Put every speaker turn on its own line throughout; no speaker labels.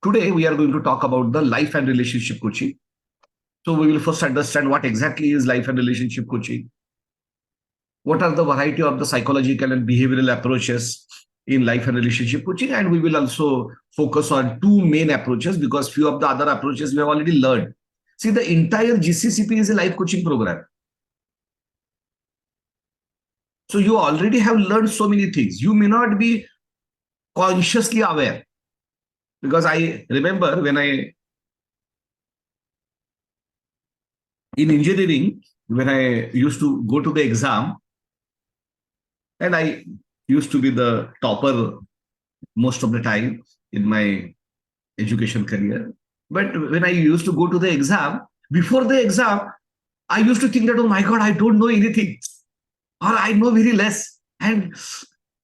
Today, we are going to talk about the life and relationship coaching. So, we will first understand what exactly is life and relationship coaching. What are the variety of the psychological and behavioral approaches in life and relationship coaching? And we will also focus on two main approaches because few of the other approaches we have already learned. See, the entire GCCP is a life coaching program. So, you already have learned so many things. You may not be consciously aware. Because I remember when in engineering, when I used to go to the exam, and I used to be the topper most of the time in my education career. But when I used to go to the exam, before the exam, I used to think that, oh my God, I don't know anything, or I know very less. And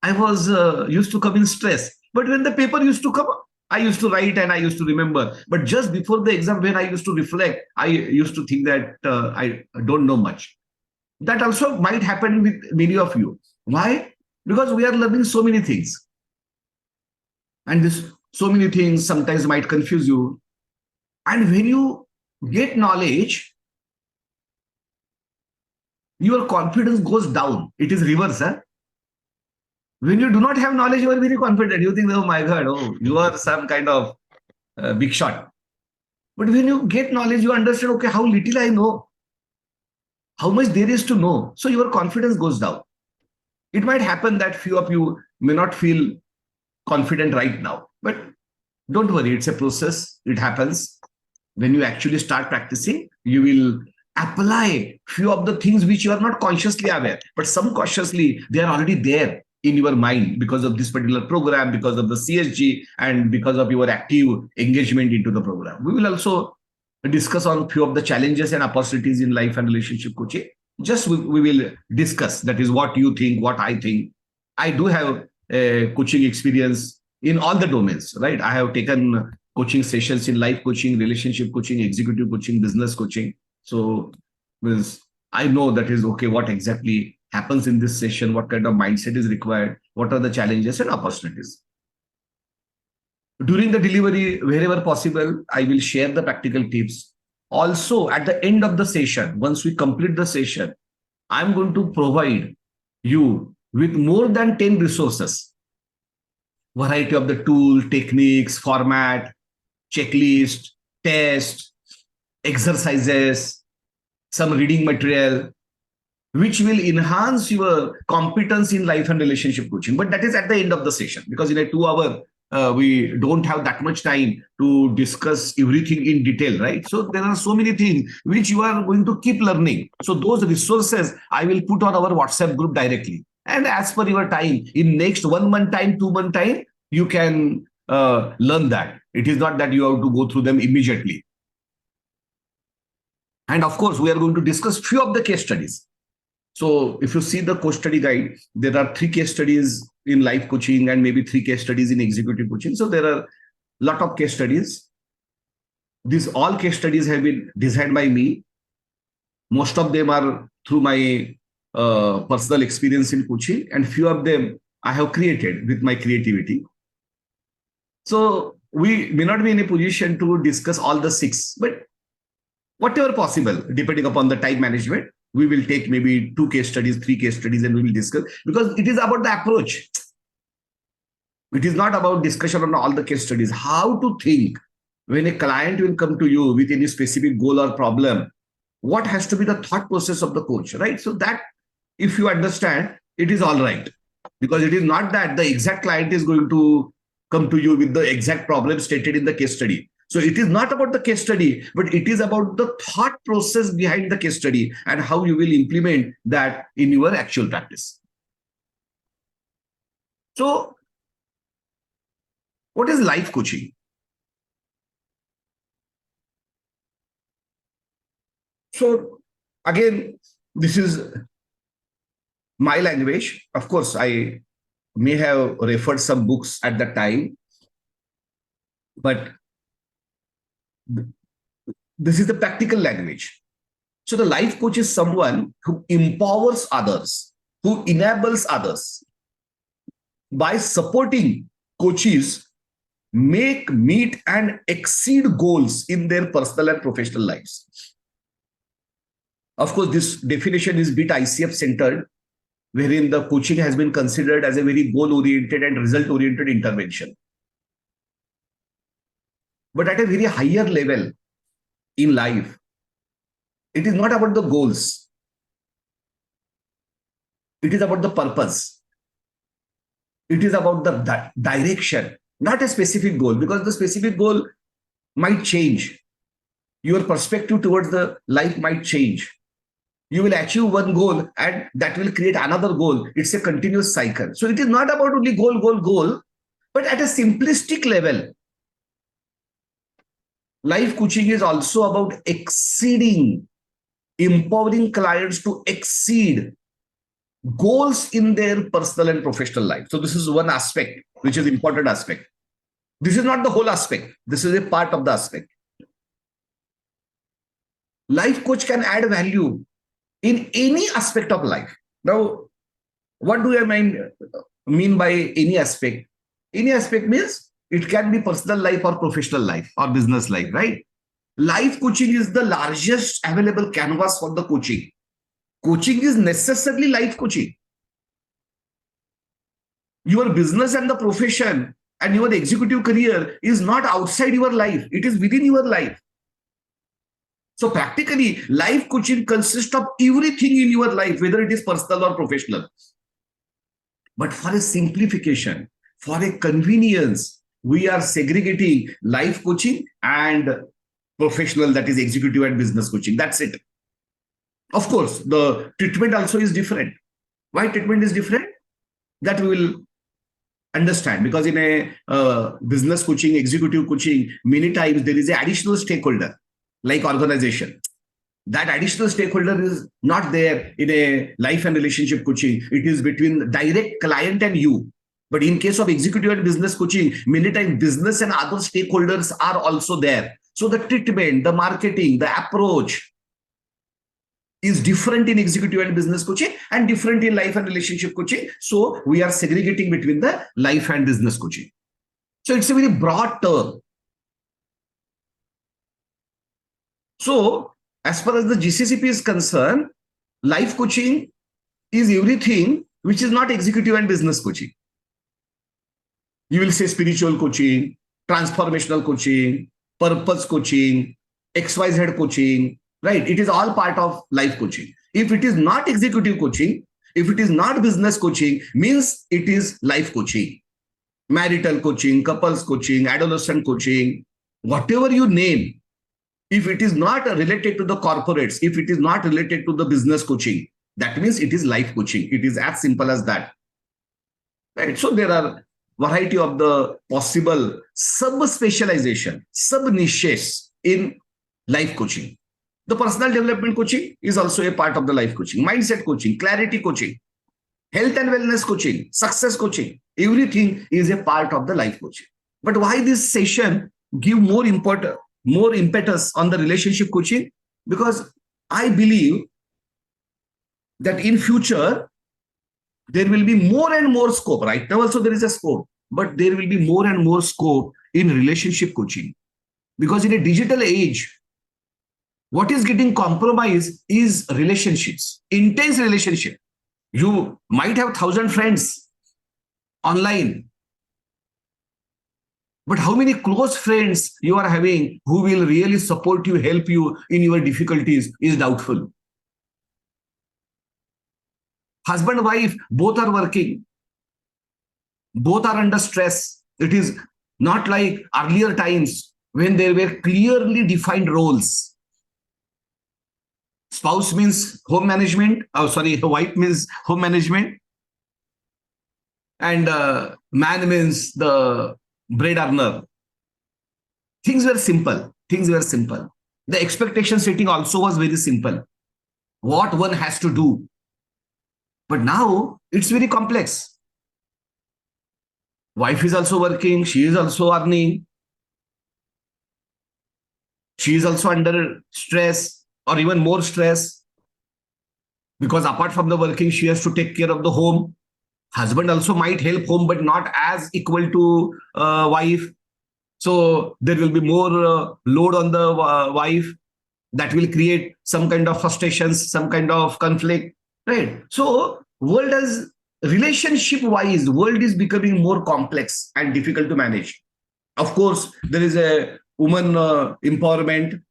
I was used to come in stress. But when the paper used to come, I used to write and I used to remember. But just before the exam, when I used to reflect, I used to think that I don't know much. That also might happen with many of you. Why? Because we are learning so many things. And this so many things sometimes might confuse you. And when you get knowledge, your confidence goes down. It is reverse. Huh? When you do not have knowledge, you are very confident. You think, oh my God, oh, you are some kind of big shot. But when you get knowledge, you understand, okay, how little I know, how much there is to know. So your confidence goes down. It might happen that few of you may not feel confident right now, but don't worry, it's a process. It happens. When you actually start practicing, you will apply few of the things which you are not consciously aware, but subconsciously they are already there in your mind because of this particular program, because of the CSG, and because of your active engagement into the program. We will also discuss on few of the challenges and opportunities in life and relationship coaching. Just we will discuss, that is what you think, what I think. I do have a coaching experience in all the domains, right? I have taken coaching sessions in life coaching, relationship coaching, executive coaching, business coaching. So I know that is okay, what exactly happens in this session, what kind of mindset is required, what are the challenges and opportunities. During the delivery, wherever possible, I will share the practical tips. Also, at the end of the session, once we complete the session, I'm going to provide you with more than 10 resources, variety of the tool, techniques, format, checklist, test, exercises, some reading material, which will enhance your competence in life and relationship coaching. But that is at the end of the session, because in a 2 hour, we don't have that much time to discuss everything in detail, right? So there are so many things which you are going to keep learning. So those resources I will put on our WhatsApp group directly. And as per your time, in next 1 month time, 2 month time, you can learn that. It is not that you have to go through them immediately. And of course, we are going to discuss few of the case studies. So if you see the coach study guide, there are 3 case studies in life coaching and maybe 3 case studies in executive coaching. So there are a lot of case studies. These all case studies have been designed by me. Most of them are through my personal experience in coaching, and few of them I have created with my creativity. So we may not be in a position to discuss all the 6, but whatever possible, depending upon the time management, we will take maybe 2 case studies, 3 case studies, and we will discuss, because it is about the approach. It is not about discussion on all the case studies. How to think when a client will come to you with any specific goal or problem, what has to be the thought process of the coach, right? So that if you understand, it is all right. Because it is not that the exact client is going to come to you with the exact problem stated in the case study. So it is not about the case study, but it is about the thought process behind the case study and how you will implement that in your actual practice. So what is life coaching? So again, this is my language. Of course, I may have referred some books at that time, but this is the practical language. So the life coach is someone who empowers others, who enables others by supporting coaches meet and exceed goals in their personal and professional lives. Of course, this definition is bit ICF centered, wherein the coaching has been considered as a very goal-oriented and result-oriented intervention. But at a very higher level in life, it is not about the goals. It is about the purpose. It is about the direction, not a specific goal, because the specific goal might change. Your perspective towards the life might change. You will achieve one goal and that will create another goal. It's a continuous cycle. So it is not about only goal, but at a simplistic level, life coaching is also about exceeding, empowering clients to exceed goals in their personal and professional life. So this is one aspect, which is important aspect. This is not the whole aspect. This is a part of the aspect. Life coach can add value in any aspect of life. Now, what do I mean by any aspect? Any aspect means it can be personal life or professional life or business life, right? Life coaching is the largest available canvas for the coaching. Coaching is necessarily life coaching. Your business and the profession and your executive career is not outside your life. It is within your life. So practically, life coaching consists of everything in your life, whether it is personal or professional. But for a simplification, for a convenience, we are segregating life coaching and professional, that is executive and business coaching. That's it. Of course, the treatment also is different. Why treatment is different? That we will understand, because in a business coaching, executive coaching, many times there is an additional stakeholder like organization. That additional stakeholder is not there in a life and relationship coaching. It is between direct client and you. But in case of executive and business coaching, many times business and other stakeholders are also there. So the treatment, the marketing, the approach is different in executive and business coaching and different in life and relationship coaching. So we are segregating between the life and business coaching. So it's a very broad term. So as far as the GCCP is concerned, life coaching is everything which is not executive and business coaching. You will say spiritual coaching, transformational coaching, purpose coaching, XYZ coaching, right? It is all part of life coaching. If it is not executive coaching, if it is not business coaching, means it is life coaching, marital coaching, couples coaching, adolescent coaching, whatever you name. If it is not related to the corporates, if it is not related to the business coaching, that means it is life coaching. It is as simple as that. Right? So there are variety of the possible sub-specialization, sub-niches in life coaching. The personal development coaching is also a part of the life coaching. Mindset coaching, clarity coaching, health and wellness coaching, success coaching. Everything is a part of the life coaching. But why this session give more impetus on the relationship coaching? Because I believe that in future, there will be more and more scope. Right now also there is a scope, but there will be more and more scope in relationship coaching. Because in a digital age, what is getting compromised is relationships, intense relationship. You might have 1,000 friends online, but how many close friends you are having who will really support you, help you in your difficulties is doubtful. Husband, wife, both are working. Both are under stress. It is not like earlier times when there were clearly defined roles. Spouse means home management. Wife means home management. And man means the bread earner. Things were simple. The expectation setting also was very simple. What one has to do. But now it's very complex. Wife is also working. She is also earning. She is also under stress or even more stress. Because apart from the working, she has to take care of the home. Husband also might help home, but not as equal to wife. So there will be more load on the wife. That will create some kind of frustrations, some kind of conflict, right? So world as relationship wise, world is becoming more complex and difficult to manage. Of course, there is a woman empowerment,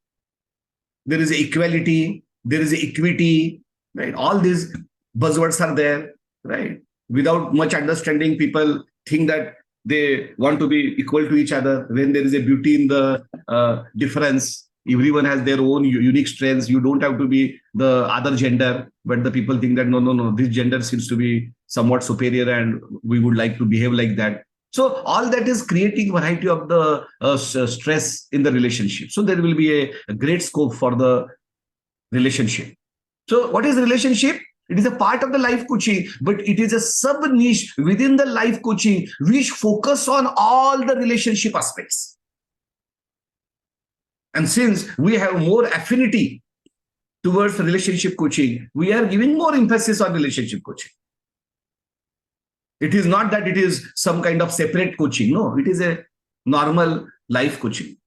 there is equality, there is equity, right? All these buzzwords are there, right? Without much understanding, people think that they want to be equal to each other. When there is a beauty in the difference, everyone has their own unique strengths. You don't have to be the other gender, but the people think that no, no, no, this gender seems to be somewhat superior, and we would like to behave like that. So all that is creating variety of the stress in the relationship. So there will be a great scope for the relationship. So what is relationship? It is a part of the life coaching, but it is a sub niche within the life coaching which focus on all the relationship aspects. And since we have more affinity towards relationship coaching, we are giving more emphasis on relationship coaching. It is not that it is some kind of separate coaching. No, it is a normal life coaching,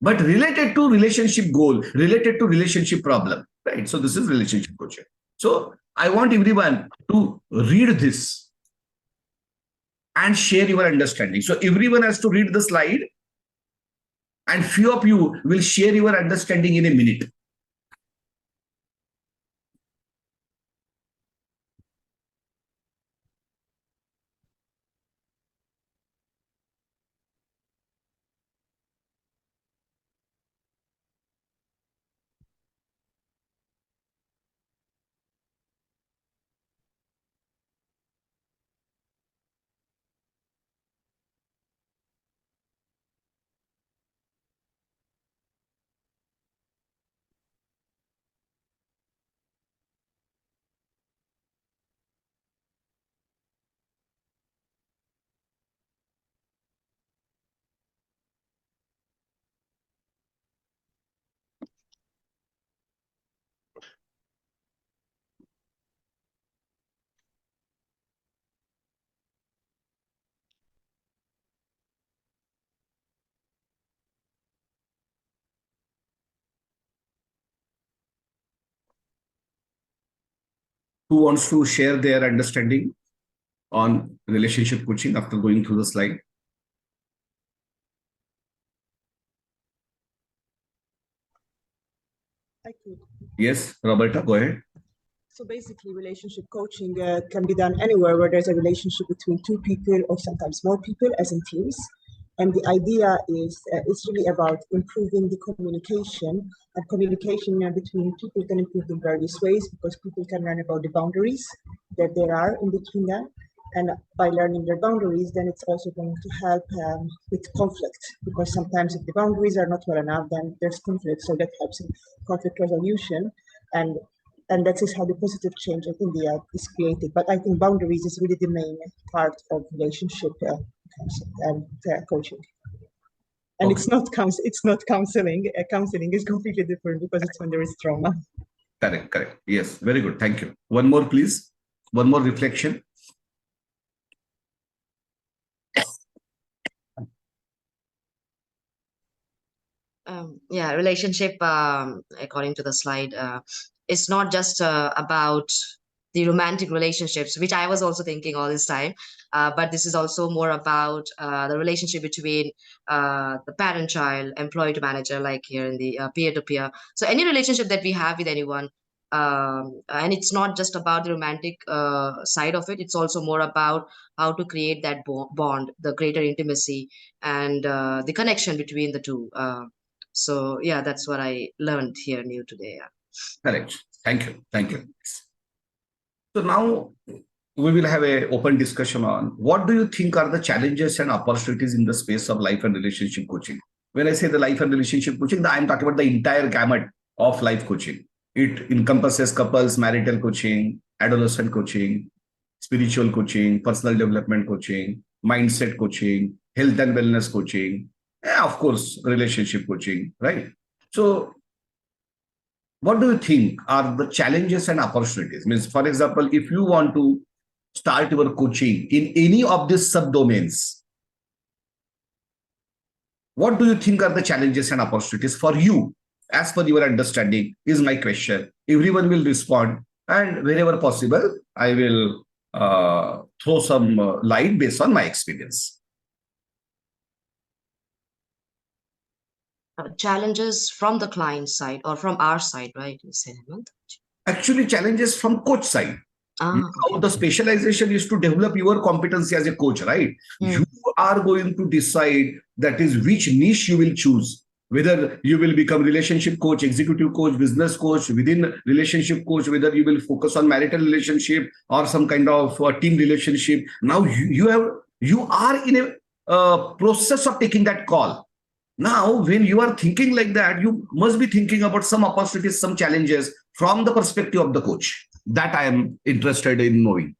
but related to relationship goal, related to relationship problem, right? So this is relationship coaching. So I want everyone to read this and share your understanding. So everyone has to read the slide, and few of you will share your understanding in a minute. Who wants to share their understanding on relationship coaching after going through the slide?
I could.
Yes, Roberta, go ahead.
So basically, relationship coaching can be done anywhere where there's a relationship between two people or sometimes more people, as in teams. And the idea is it's really about improving the communication. And communication between people can improve in various ways because people can learn about the boundaries that there are in between them. And by learning their boundaries, then it's also going to help with conflict, because sometimes if the boundaries are not well enough, then there's conflict. So that helps in conflict resolution. And that is how the positive change in India is created. But I think boundaries is really the main part of relationship and coaching. And okay. It's not counseling. Counseling is completely different because it's when there is trauma.
Correct. Yes, very good. Thank you. One more, please. One more reflection.
Relationship, according to the slide, it's not just about the romantic relationships, which I was also thinking all this time, but this is also more about the relationship between the parent-child, employee to manager, like here in the peer-to-peer. So any relationship that we have with anyone, and it's not just about the romantic side of it, it's also more about how to create that bond, the greater intimacy, and the connection between the two. So yeah, that's what I learned here new today.
Correct. Thank you. So now we will have an open discussion on what do you think are the challenges and opportunities in the space of life and relationship coaching. When I say the life and relationship coaching, I'm talking about the entire gamut of life coaching. It encompasses couples, marital coaching, adolescent coaching, spiritual coaching, personal development coaching, mindset coaching, health and wellness coaching, of course, relationship coaching, right? So what do you think are the challenges and opportunities? Means, for example, if you want to start your coaching in any of these subdomains, What do you think are the challenges and opportunities for you? As per your understanding, is my question. Everyone will respond, and wherever possible, I will throw some light based on my experience.
Challenges from the client side or from our side, right? You said, Hemant?
Actually, challenges from coach side. Now,
Okay.
the specialization is to develop your competency as a coach, right? You are going to decide that is which niche you will choose. Whether you will become relationship coach, executive coach, business coach, within relationship coach, whether you will focus on marital relationship or some kind of team relationship. Now you are in a process of taking that call. Now, when you are thinking like that, you must be thinking about some opportunities, some challenges from the perspective of the coach. That I am interested in knowing.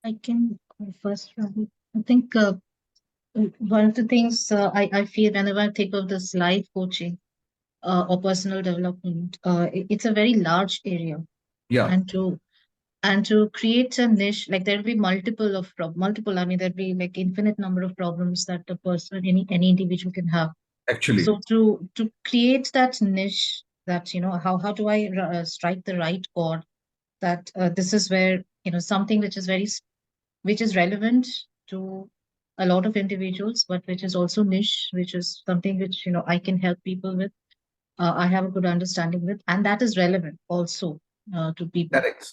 I can go first, Ravi. I think one of the things I feel whenever I think of this life coaching or personal development, it's a very large area,
Yeah,
and to create a niche, like there'll be multiple. I mean, there'll be like infinite number of problems that a person, any individual can have.
actually.
So to create that niche, that how do I strike the right chord? That this is where something which is relevant to a lot of individuals, but which is also niche, which is something which I can help people with. I have a good understanding with, and that is relevant also to people.
Correct.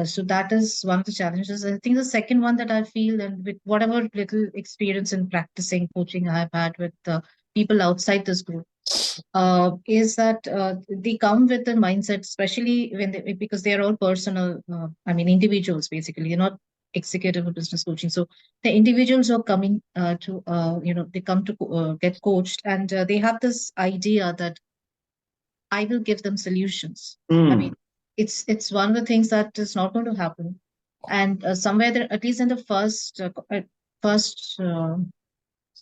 So that is one of the challenges. I think the second one that I feel, and with whatever little experience in practicing coaching I have had with people outside this group, is that they come with the mindset, especially because they are all personal, I mean, individuals basically. They're not executive or business coaching. So the individuals are coming they come to get coached, and they have this idea that I will give them solutions. I mean, it's one of the things that is not going to happen. And somewhere there, at least in the first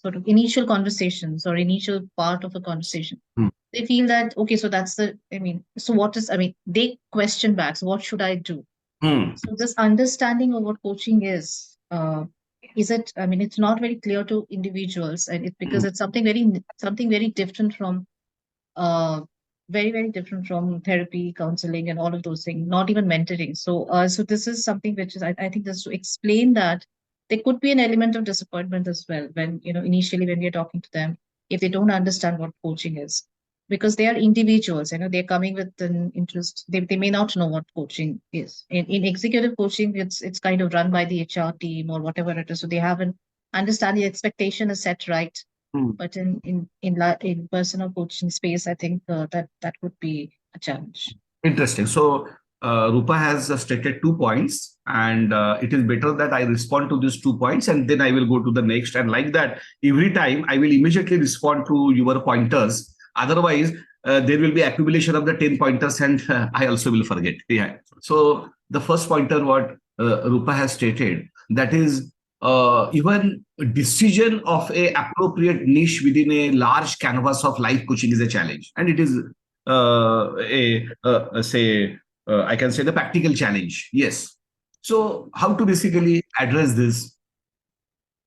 sort of initial conversations or initial part of a conversation,
Hmm.
they feel that okay, so that's the. I mean, so what is? I mean, they question back. So what should I do?
Hmm.
So this understanding of what coaching is it? I mean, it's not very clear to individuals, and it because it's something very different from uh, very different from therapy, counseling, and all of those things, not even mentoring. So this is something which is, I think, just to explain that there could be an element of disappointment as well when, initially when we are talking to them, if they don't understand what coaching is, because they are individuals, they're coming with an interest. They may not know what coaching is. In executive coaching, it's kind of run by the HR team or whatever it is. So they have an understanding, expectation is set right,
Hmm.
but in personal coaching space, I think that would be a challenge.
Interesting. So, Rupa has stated 2 points, and it is better that I respond to these 2 points and then I will go to the next. And like that, every time I will immediately respond to your pointers. Otherwise, there will be accumulation of the 10 pointers, and I also will forget. Yeah. So, the first pointer, what Rupa has stated, that is even decision of a appropriate niche within a large canvas of life coaching is a challenge, and it is I can say the practical challenge. Yes. So how to basically address this?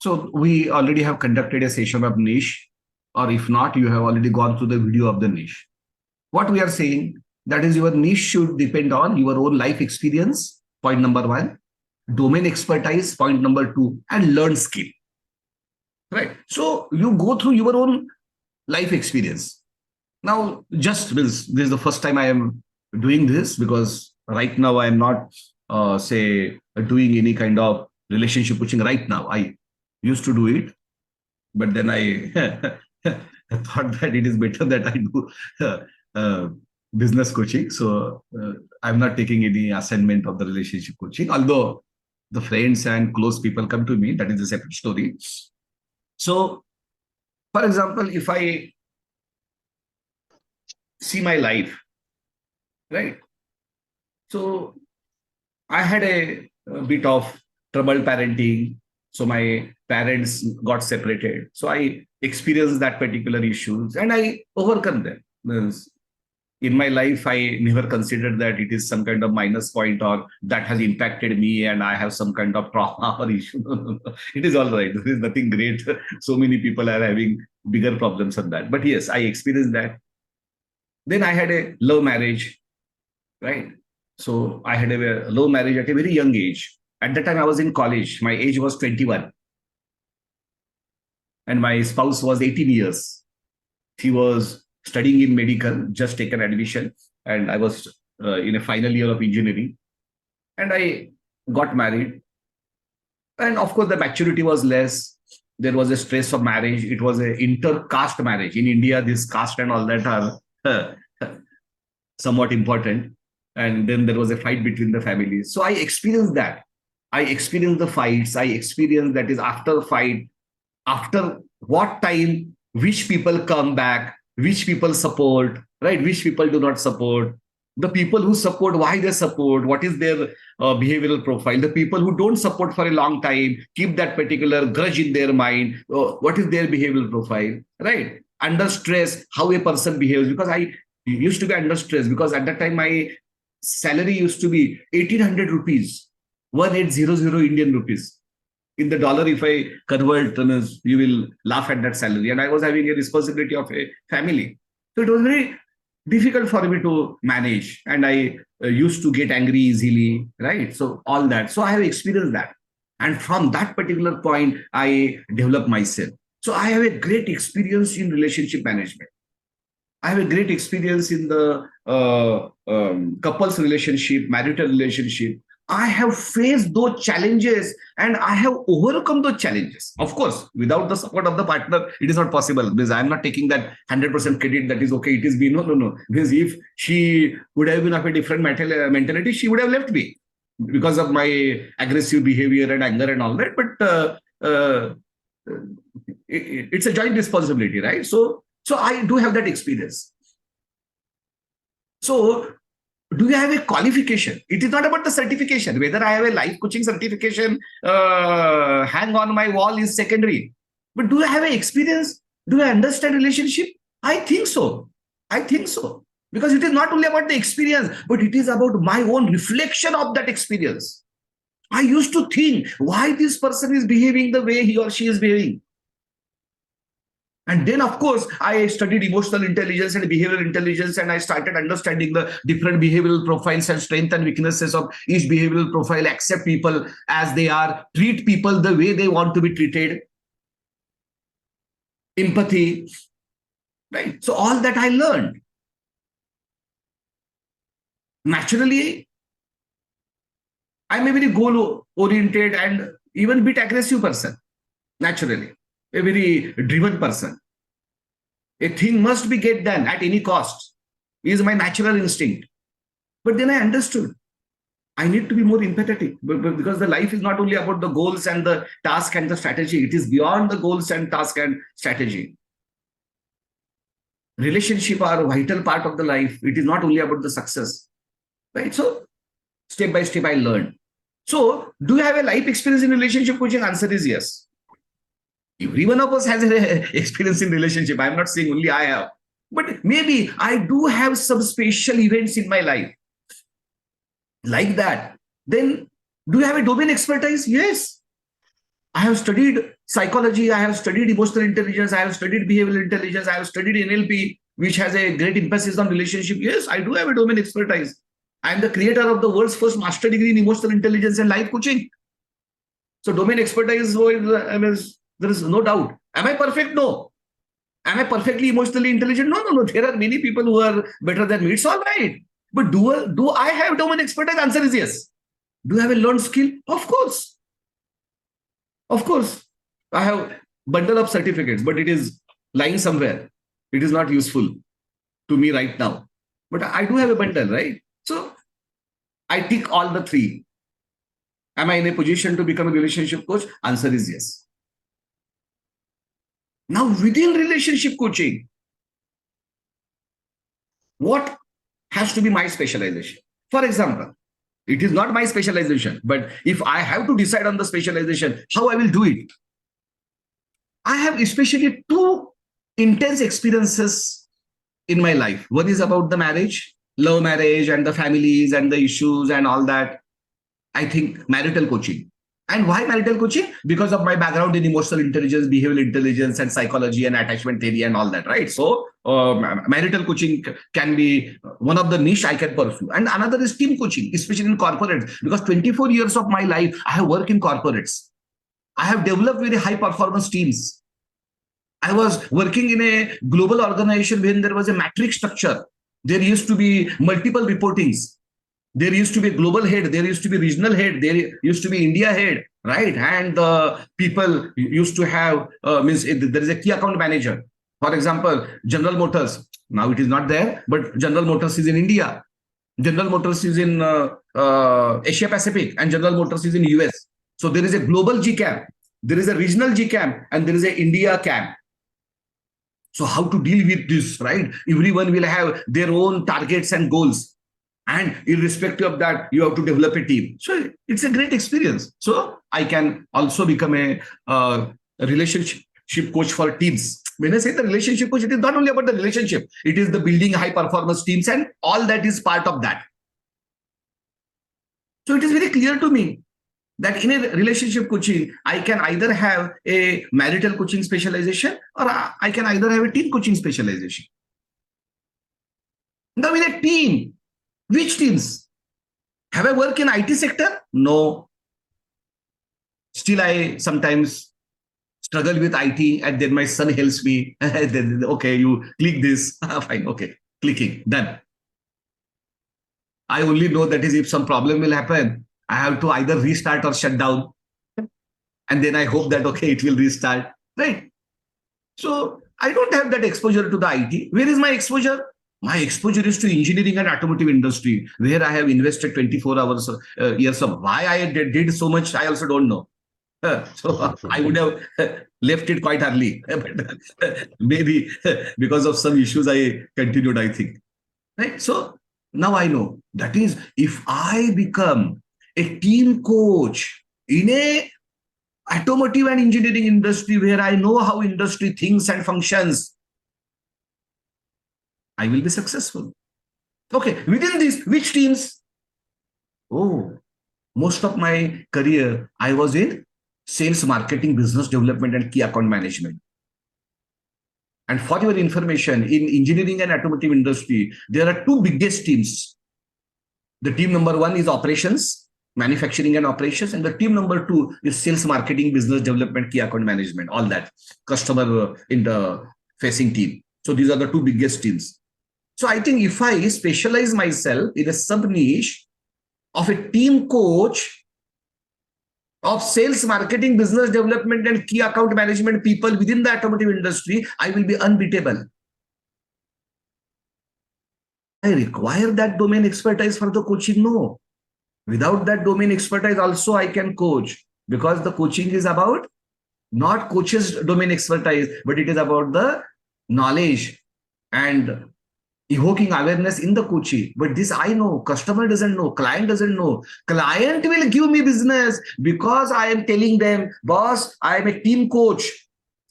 So we already have conducted a session of niche, or if not, you have already gone through the video of the niche. What we are saying, that is, your niche should depend on your own life experience, point number one, domain expertise, point number two, and learn skill. Right. So you go through your own life experience. Now, just this is the first time I am doing this, because right now I am not, doing any kind of relationship coaching right now. I used to do it, but then I thought that it is better that I do business coaching. So I'm not taking any assignment of the relationship coaching, although the friends and close people come to me. That is a separate story. So, for example, if I see my life, right? So I had a bit of trouble parenting. So my parents got separated. So I experienced that particular issues and I overcome them. Means in my life, I never considered that it is some kind of minus point or that has impacted me and I have some kind of trauma or issue. No, no, no. It is all right. There is nothing great. So many people are having bigger problems than that. But yes, I experienced that. Then I had a love marriage, right? So I had a love marriage at a very young age. At that time, I was in college. My age was 21. And my spouse was 18 years. She was studying in medical, just taken admission, and I was in a final year of engineering. And I got married. And of course, the maturity was less. There was a stress of marriage. It was an inter-caste marriage. In India, this caste and all that are somewhat important. And then there was a fight between the families. So I experienced that. I experienced the fights. I experienced that is after fight, after what time, which people come back, which people support, right? Which people do not support. The people who support, why they support, what is their behavioral profile. The people who don't support for a long time, keep that particular grudge in their mind. What is their behavioral profile, right? Under stress, how a person behaves. Because I used to be under stress because at that time my salary used to be 1800 rupees, 1800 Indian rupees. In the dollar, if I convert, you will laugh at that salary. And I was having a responsibility of a family. So it was very difficult for me to manage. And I used to get angry easily, right? So all that. So I have experienced that. And from that particular point, I developed myself. So I have a great experience in relationship management. I have a great experience in the couples relationship, marital relationship. I have faced those challenges and I have overcome those challenges. Of course, without the support of the partner, it is not possible because I'm not taking that 100% credit that is okay, it is me. No, no, no. Because if she would have been of a different mentality, she would have left me because of my aggressive behavior and anger and all that. But it's a joint responsibility, right? So I do have that experience. So do you have a qualification? It is not about the certification. Whether I have a life coaching certification hang on my wall is secondary. But do I have an experience? Do I understand relationship? I think so. I think so. Because it is not only about the experience, but it is about my own reflection of that experience. I used to think why this person is behaving the way he or she is behaving. And then, of course, I studied emotional intelligence and behavioral intelligence, and I started understanding the different behavioral profiles and strengths and weaknesses of each behavioral profile, accept people as they are, treat people the way they want to be treated, empathy, right? So all that I learned. Naturally, I'm a very goal-oriented and even a bit aggressive person, naturally. A very driven person. A thing must be get done at any cost is my natural instinct. But then I understood I need to be more empathetic because the life is not only about the goals and the task and the strategy. It is beyond the goals and task and strategy. Relationship are a vital part of the life. It is not only about the success, right? So step by step I learned. So do you have a life experience in relationship coaching? Answer is yes. Every one of us has an experience in relationship. I'm not saying only I have. But maybe I do have some special events in my life. Like that. Then, do you have a domain expertise? Yes. I have studied psychology. I have studied emotional intelligence. I have studied behavioral intelligence. I have studied NLP, which has a great emphasis on relationship. Yes, I do have a domain expertise. I am the creator of the world's first master degree in emotional intelligence and life coaching. So, domain expertise is there is no doubt. Am I perfect? No. Am I perfectly emotionally intelligent? No, no, no. There are many people who are better than me. It's all right. But do I have domain expertise? Answer is yes. Do I have a learned skill? Of course. Of course. I have bundle of certificates, but it is lying somewhere. It is not useful to me right now. But I do have a bundle, right? So I tick all the three. Am I in a position to become a relationship coach? Answer is yes. Now, within relationship coaching, what has to be my specialization? For example, it is not my specialization, but if I have to decide on the specialization, how I will do it? I have especially two intense experiences in my life. One is about the marriage, love marriage, and the families and the issues and all that. I think marital coaching. And why marital coaching? Because of my background in emotional intelligence, behavioral intelligence, and psychology and attachment theory and all that, right? So marital coaching can be one of the niche I can pursue. And another is team coaching, especially in corporates, because 24 years of my life, I have worked in corporates. I have developed very high performance teams. I was working in a global organization when there was a matrix structure. There used to be multiple reportings. There used to be a global head, there used to be regional head, there used to be India head, right? And people used to have, there is a key account manager. For example, General Motors, now it is not there, but General Motors is in India. General Motors is in Asia Pacific, and General Motors is in US. So there is a global GCAM, there is a regional GCAM, and there is a India CAM. So how to deal with this, right? Everyone will have their own targets and goals. And irrespective of that, you have to develop a team. So it's a great experience. So I can also become a relationship coach for teams. When I say the relationship coach, it is not only about the relationship. It is the building high performance teams, and all that is part of that. So it is very clear to me that in a relationship coaching, I can either have a marital coaching specialization, or I can either have a team coaching specialization. Now in a team, which teams? Have I worked in IT sector? No. Still, I sometimes struggle with IT, and then my son helps me. Then, okay, you click this. Fine, okay, clicking, done. I only know that is if some problem will happen, I have to either restart or shut down. And then I hope that, okay, it will restart, right? So I don't have that exposure to the IT. Where is my exposure? My exposure is to engineering and automotive industry, where I have invested 24 hours, years of. Why I did so much, I also don't know. So I would have left it quite early. But maybe because of some issues, I continued, I think. Right? So now I know. That is, if I become a team coach in a automotive and engineering industry where I know how industry thinks and functions, I will be successful. Okay, within this, which teams? Oh, most of my career, I was in sales, marketing, business development, and key account management. And for your information, in engineering and automotive industry, there are two biggest teams. The team number one is operations, manufacturing and operations, and the team number two is sales, marketing, business development, key account management, all that, customer in the facing team. So these are the two biggest teams. So I think if I specialize myself in a sub-niche of a team coach of sales, marketing, business development, and key account management people within the automotive industry, I will be unbeatable. I require that domain expertise for the coaching? No. Without that domain expertise also I can coach, because the coaching is about not coach's domain expertise, but it is about the knowledge and evoking awareness in the coaching. But this I know, customer doesn't know, client doesn't know. Client will give me business because I am telling them, boss, I am a team coach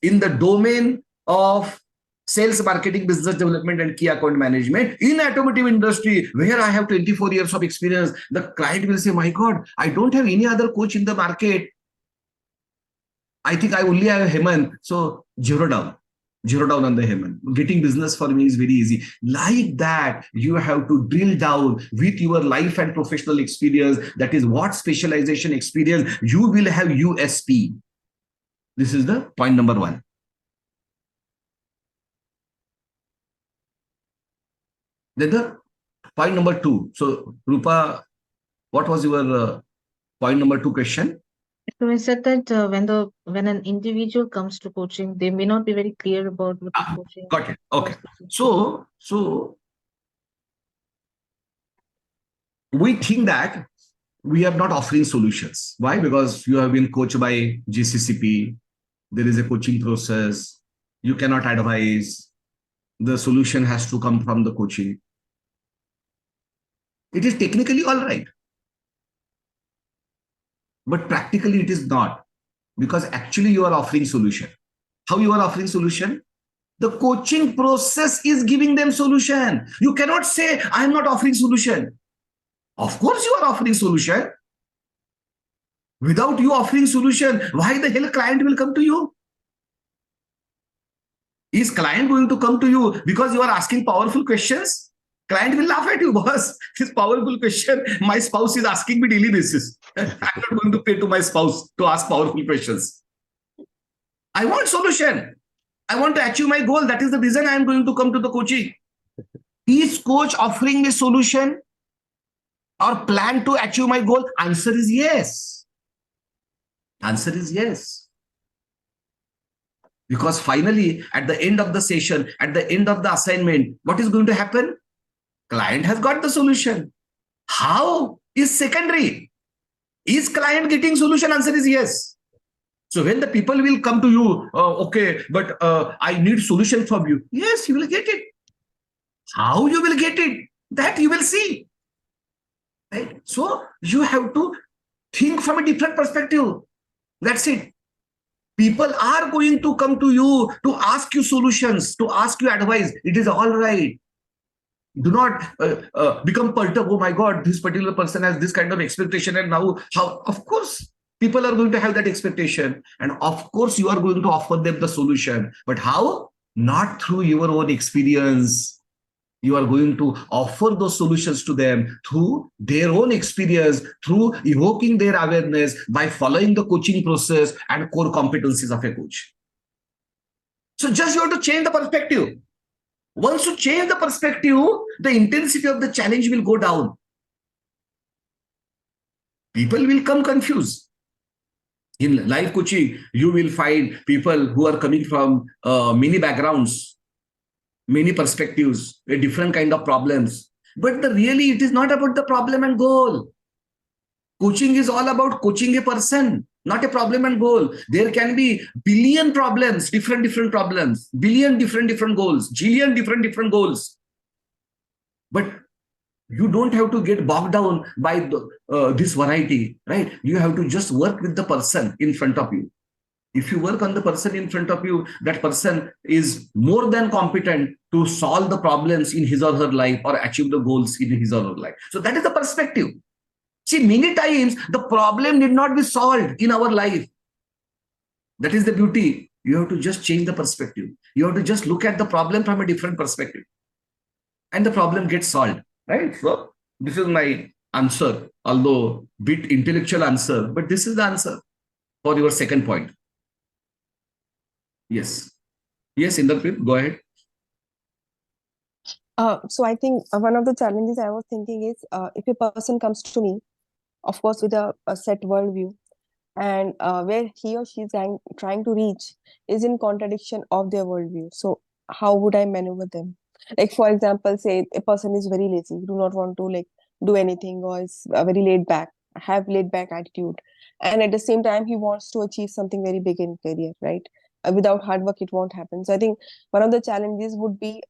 in the domain of sales, marketing, business development, and key account management in automotive industry, where I have 24 years of experience. The client will say, my God, I don't have any other coach in the market. I think I only have Hemant. So zero down on the Hemant. Getting business for me is very easy. Like that, you have to drill down with your life and professional experience. That is what specialization experience. You will have USP. This is the point number one. Then the point number two. So Rupa, what was your point number two question?
So I said that when an individual comes to coaching, they may not be very clear about what the coaching.
Got it. Okay. So we think that we are not offering solutions. Why? Because you have been coached by GCCP. There is a coaching process. You cannot advise. The solution has to come from the coaching. It is technically all right. But practically it is not, because actually you are offering solution. How you are offering solution? The coaching process is giving them solution. You cannot say, I am not offering solution. Of course you are offering solution. Without you offering solution, why the hell client will come to you? Is client going to come to you because you are asking powerful questions? Client will laugh at you, boss. This powerful question, my spouse is asking me daily basis. I'm not going to pay to my spouse to ask powerful questions. I want solution. I want to achieve my goal. That is the reason I am going to come to the coaching. Is coach offering me solution or plan to achieve my goal? Answer is yes. Answer is yes. Because finally, at the end of the session, at the end of the assignment, what is going to happen? Client has got the solution. How is secondary. Is client getting solution? Answer is yes. So when the people will come to you, okay, but I need solution from you. Yes, you will get it. How you will get it? That you will see. Right? So you have to think from a different perspective. That's it. People are going to come to you to ask you solutions, to ask you advice. It is all right. Do not become perturbed. Oh my God, this particular person has this kind of expectation, and now how? Of course, people are going to have that expectation, and of course, you are going to offer them the solution. But how? Not through your own experience. You are going to offer those solutions to them through their own experience, through evoking their awareness by following the coaching process and core competencies of a coach. So just you have to change the perspective. Once you change the perspective, the intensity of the challenge will go down. People will come confused. In life coaching, you will find people who are coming from many backgrounds, many perspectives, a different kind of problems. But really, it is not about the problem and goal. Coaching is all about coaching a person, not a problem and goal. There can be billion problems, different problems, billion different goals, jillion different goals. But you don't have to get bogged down by this variety, right? You have to just work with the person in front of you. If you work on the person in front of you, that person is more than competent to solve the problems in his or her life or achieve the goals in his or her life. So that is the perspective. See, many times the problem need not be solved in our life. That is the beauty. You have to just change the perspective. You have to just look at the problem from a different perspective. And the problem gets solved, right? So this is my answer, although bit intellectual answer, but this is the answer for your second point. Yes. Yes, Inderpreet, go ahead.
So I think one of the challenges I was thinking is if a person comes to me, of course, with a set worldview, and where he or she is trying to reach is in contradiction of their worldview. So how would I maneuver them? Like, for example, say a person is very lazy, do not want to do anything, or is very laid back, have laid back attitude. And at the same time, he wants to achieve something very big in career, right? Without hard work, it won't happen. So I think one of the challenges would be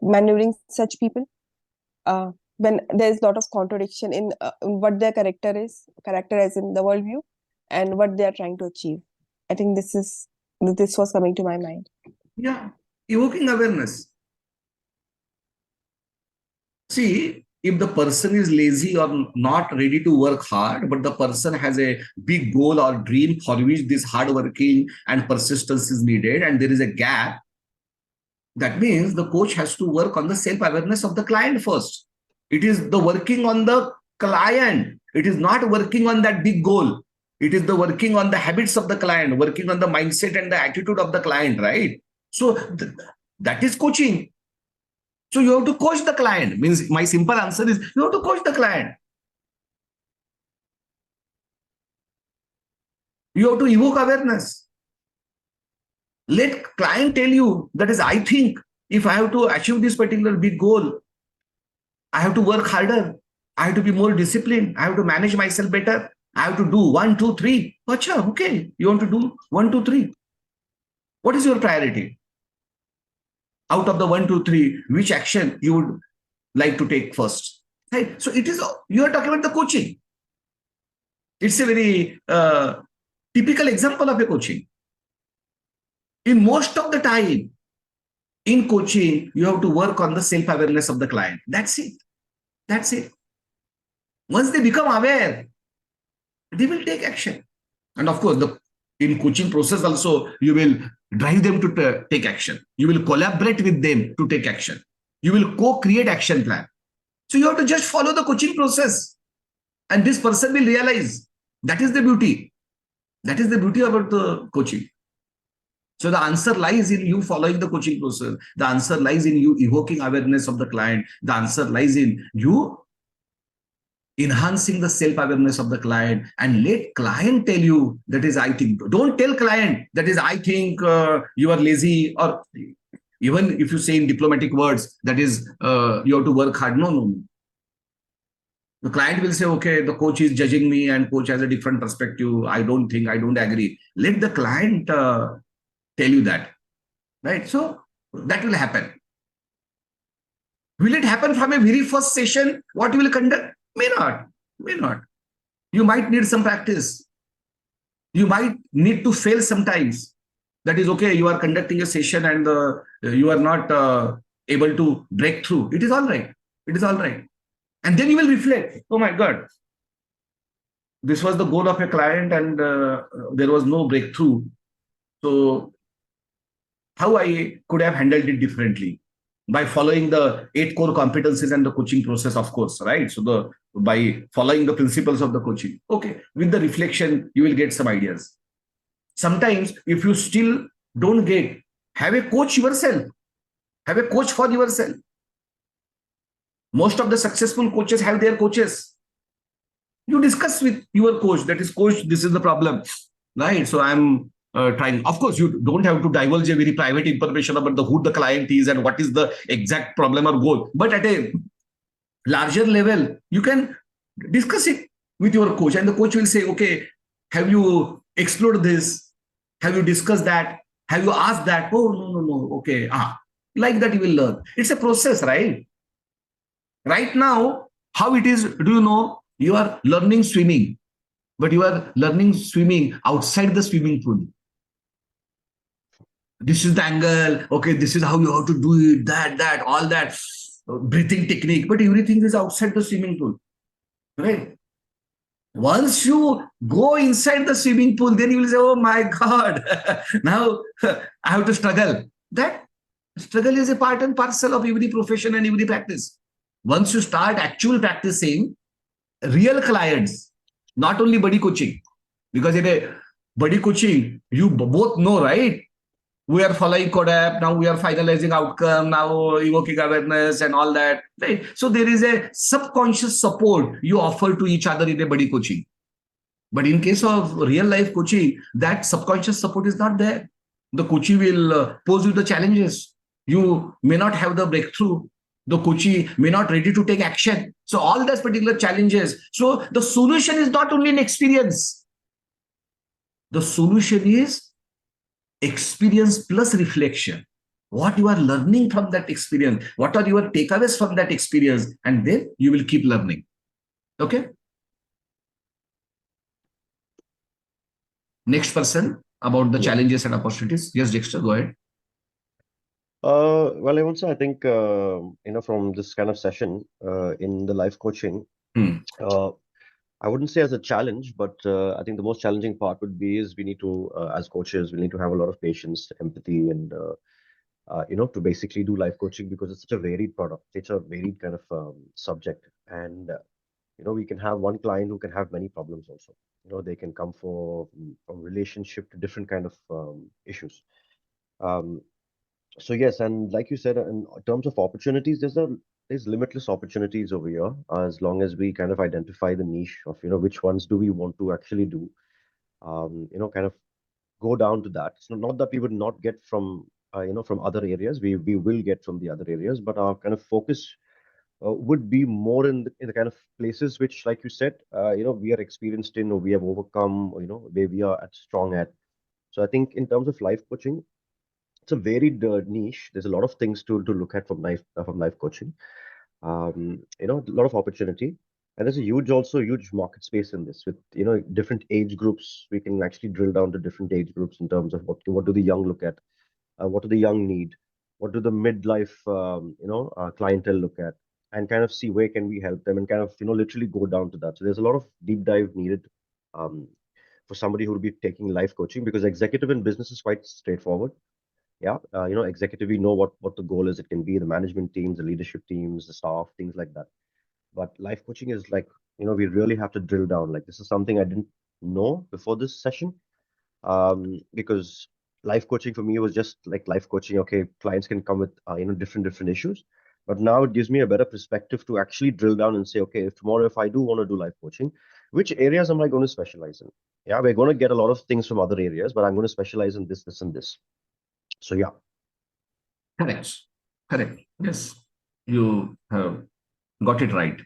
maneuvering such people when there's a lot of contradiction in what their character as in the worldview, and what they are trying to achieve. I think this was coming to my mind.
Yeah, evoking awareness. See, if the person is lazy or not ready to work hard, but the person has a big goal or dream for which this hard working and persistence is needed, and there is a gap, that means the coach has to work on the self-awareness of the client first. It is the working on the client. It is not working on that big goal. It is the working on the habits of the client, working on the mindset and the attitude of the client, right? So that is coaching. So you have to coach the client. Means my simple answer is you have to coach the client. You have to evoke awareness. Let client tell you, that is, I think if I have to achieve this particular big goal, I have to work harder. I have to be more disciplined. I have to manage myself better. I have to do 1, 2, 3. Achha, okay. You want to do 1, 2, 3. What is your priority? Out of the 1, 2, 3, which action you would like to take first? Right? So it is, you are talking about the coaching. It's a very typical example of a coaching. In most of the time, In coaching, you have to work on the self-awareness of the client. That's it. That's it. Once they become aware, they will take action. And of course, in coaching process also, you will drive them to take action. You will collaborate with them to take action. You will co-create action plan. So you have to just follow the coaching process. And this person will realize that is the beauty. That is the beauty about the coaching. So the answer lies in you following the coaching process. The answer lies in you evoking awareness of the client. The answer lies in you enhancing the self-awareness of the client, and let client tell you that is I think. Don't tell client that is I think you are lazy, or even if you say in diplomatic words that is you have to work hard. No, no, no. The client will say, okay, the coach is judging me and coach has a different perspective. I don't think, I don't agree. Let the client tell you that, right? So that will happen. Will it happen from a very first session? What you will conduct? May not, may not. You might need some practice. You might need to fail sometimes. That is okay. You are conducting a session and you are not able to break through. It is all right. It is all right. And then you will reflect. Oh my God. This was the goal of a client and there was no breakthrough. So how I could have handled it differently? By following the 8 core competencies and the coaching process, of course, right? So by following the principles of the coaching. Okay, with the reflection, you will get some ideas. Sometimes, if you still don't get, have a coach yourself. Have a coach for yourself. Most of the successful coaches have their coaches. You discuss with your coach, that is, coach, this is the problem, right? So I'm trying. Of course, you don't have to divulge a very private information about who the client is and what is the exact problem or goal. But at a larger level, you can discuss it with your coach, and the coach will say, okay, have you explored this? Have you discussed that? Have you asked that? Oh, no, no, no. Okay. Like that you will learn. It's a process, right? Right now, how it is, do you know? You are learning swimming, but you are learning swimming outside the swimming pool. This is the angle. Okay, this is how you have to do it, that, all that breathing technique, but everything is outside the swimming pool, right? Once you go inside the swimming pool, then you will say, oh my God, now I have to struggle. That struggle is a part and parcel of every profession and every practice. Once you start actual practicing, real clients, not only buddy coaching, because in a buddy coaching, you both know, right? We are following CODAP, now we are finalizing outcome, now evoking awareness and all that, right? So there is a subconscious support you offer to each other in a buddy coaching. But in case of real life coaching, that subconscious support is not there. The coachee will pose you the challenges. You may not have the breakthrough. The coachee may not ready to take action. So all those particular challenges. So the solution is not only an experience. The solution is experience plus reflection. What you are learning from that experience, what are your takeaways from that experience, and then you will keep learning. Okay. Next person about the challenges and opportunities. Yes, Dexter, go ahead.
Well, I would say, I think, from this kind of session in the life coaching, I wouldn't say as a challenge, but I think the most challenging part would be is we need to, as coaches, we need to have a lot of patience, empathy, and, to basically do life coaching, because it's such a varied product. It's a varied kind of subject. And, we can have one client who can have many problems also. They can come from relationship to different kind of issues. So yes, and like you said, in terms of opportunities, there's limitless opportunities over here, as long as we kind of identify the niche of which ones do we want to actually do, kind of go down to that. It's not that we would not get from from other areas. We will get from the other areas, but our kind of focus would be more in the kind of places which, like you said, we are experienced in, or we have overcome, or where we are strong at. So I think in terms of life coaching, it's a varied niche. There's a lot of things to look at from life coaching. A lot of opportunity, and there's a huge market space in this with different age groups. We can actually drill down to different age groups in terms of what do the young look at, what do the young need, what do the midlife clientele look at, and kind of see where can we help them, and kind of literally go down to that. So there's a lot of deep dive needed um, for somebody who will be taking life coaching, because executive in business is quite straightforward. Yeah, executive, we know what the goal is. It can be the management teams, the leadership teams, the staff, things like that. But life coaching is like, we really have to drill down. Like, this is something I didn't know before this session, because life coaching for me was just like life coaching. Okay, clients can come with different issues, but now it gives me a better perspective to actually drill down and say, okay, if tomorrow if I do want to do life coaching, which areas am I going to specialize in? Yeah, we're going to get a lot of things from other areas, but I'm going to specialize in this, and this. So yeah.
Correct. Correct. Yes. You have got it right.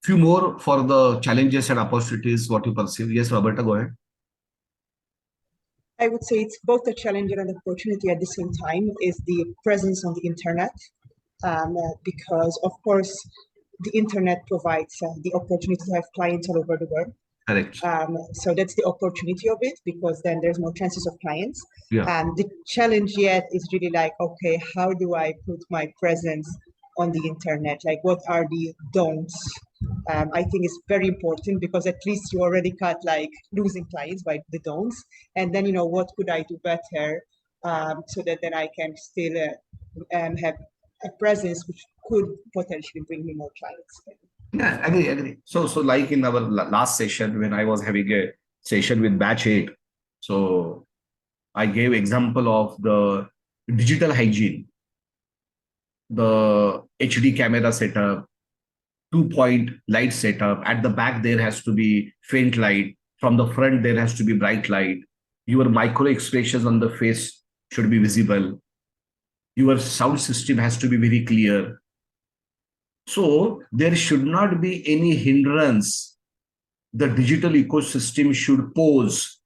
Few more for the challenges and opportunities, what you perceive. Yes, Roberta, go ahead.
I would say it's both a challenge and an opportunity at the same time, is the presence on the internet. Because of course, the internet provides the opportunity to have clients all over the world.
Correct.
So that's the opportunity of it, because then there's more chances of clients.
Yeah.
The challenge yet is really like, okay, how do I put my presence on the internet? Like, what are the don'ts? I think it's very important, because at least you already cut like losing clients by the don'ts. And then, what could I do better so that then I can still have a presence which could potentially bring me more clients.
Yeah, agree. So like in our last session, when I was having a session with batch 8, so I gave example of the digital hygiene, the HD camera setup, 2-point light setup. At the back, there has to be faint light. From the front, there has to be bright light. Your micro expressions on the face should be visible. Your sound system has to be very clear. So there should not be any hindrance the digital ecosystem should pose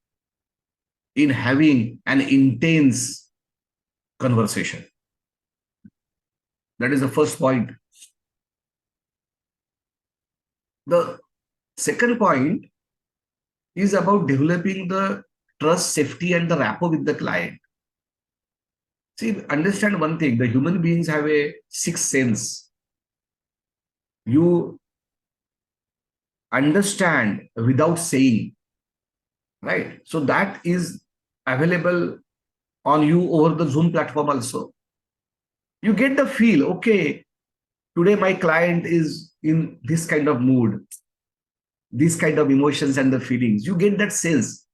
in having an intense conversation. That is the first point. The second point is about developing the trust, safety, and the rapport with the client. See, understand one thing, the human beings have a sixth sense. You understand without saying, right? So that is available on you over the Zoom platform also. You get the feel, okay, today my client is in this kind of mood, this kind of emotions and the feelings. You get that sense.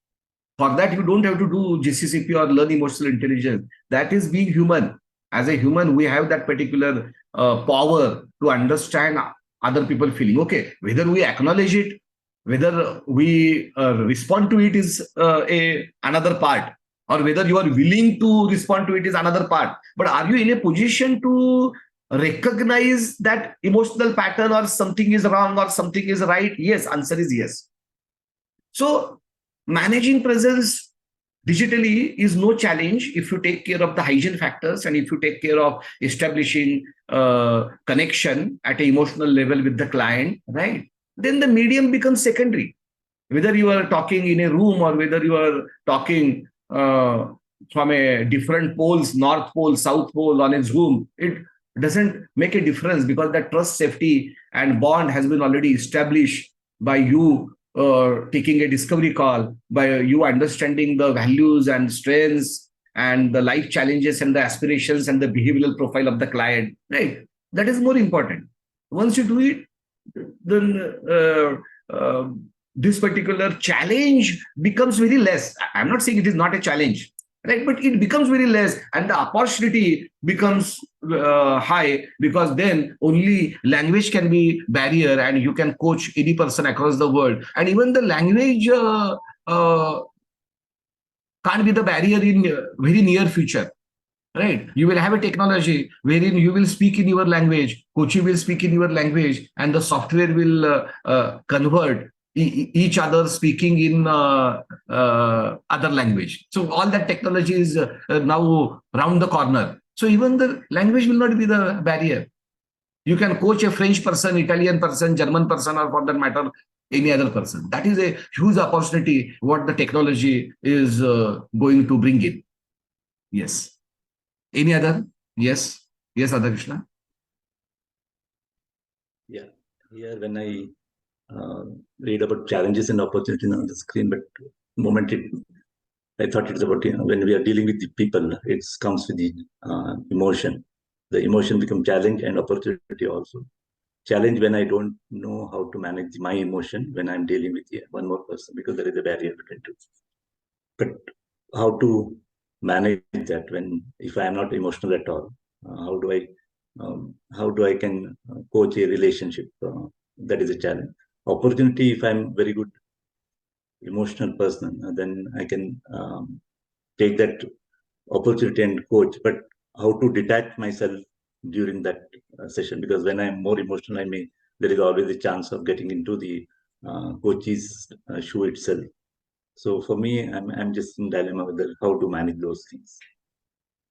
For that, you don't have to do GCCP or learn emotional intelligence. That is being human. As a human, we have that particular power to understand other people feeling. Okay, whether we acknowledge it, whether we respond to it is another part, or whether you are willing to respond to it is another part. But are you in a position to recognize that emotional pattern, or something is wrong or something is right? Yes, answer is yes. So managing presence digitally is no challenge if you take care of the hygiene factors, and if you take care of establishing connection at an emotional level with the client, right? Then the medium becomes secondary. Whether you are talking in a room or whether you are talking from a different poles, North Pole, South Pole on a Zoom, it doesn't make a difference, because that trust, safety, and bond has been already established by you taking a discovery call, by you understanding the values and strengths and the life challenges and the aspirations and the behavioral profile of the client, right? That is more important. Once you do it, then this particular challenge becomes very less. I'm not saying it is not a challenge, right? But it becomes very less, and the opportunity becomes high, because then only language can be barrier, and you can coach any person across the world. And even the language can't be the barrier in very near future, right? You will have a technology wherein you will speak in your language, coach will speak in your language, and the software will convert each other speaking in other language. So all that technology is now round the corner. So even the language will not be the barrier. You can coach a French person, Italian person, German person, or for that matter, any other person. That is a huge opportunity what the technology is going to bring in. Yes. Any other? Yes. Yes, Radha Krishna.
Yeah, here when I read about challenges and opportunities on the screen, but the moment I thought it's about, when we are dealing with the people, it comes with the emotion. The emotion becomes challenge and opportunity also. Challenge when I don't know how to manage my emotion when I'm dealing with one more person, because there is a barrier between two. But how to manage that when, if I am not emotional at all, how do I can coach a relationship? That is a challenge. Opportunity, if I'm very good emotional person, then I can take that opportunity and coach. But how to detach myself during that session, because when I'm more emotional, there is always a chance of getting into the coach's shoe itself. So for me, I'm just in dilemma with how to manage those things.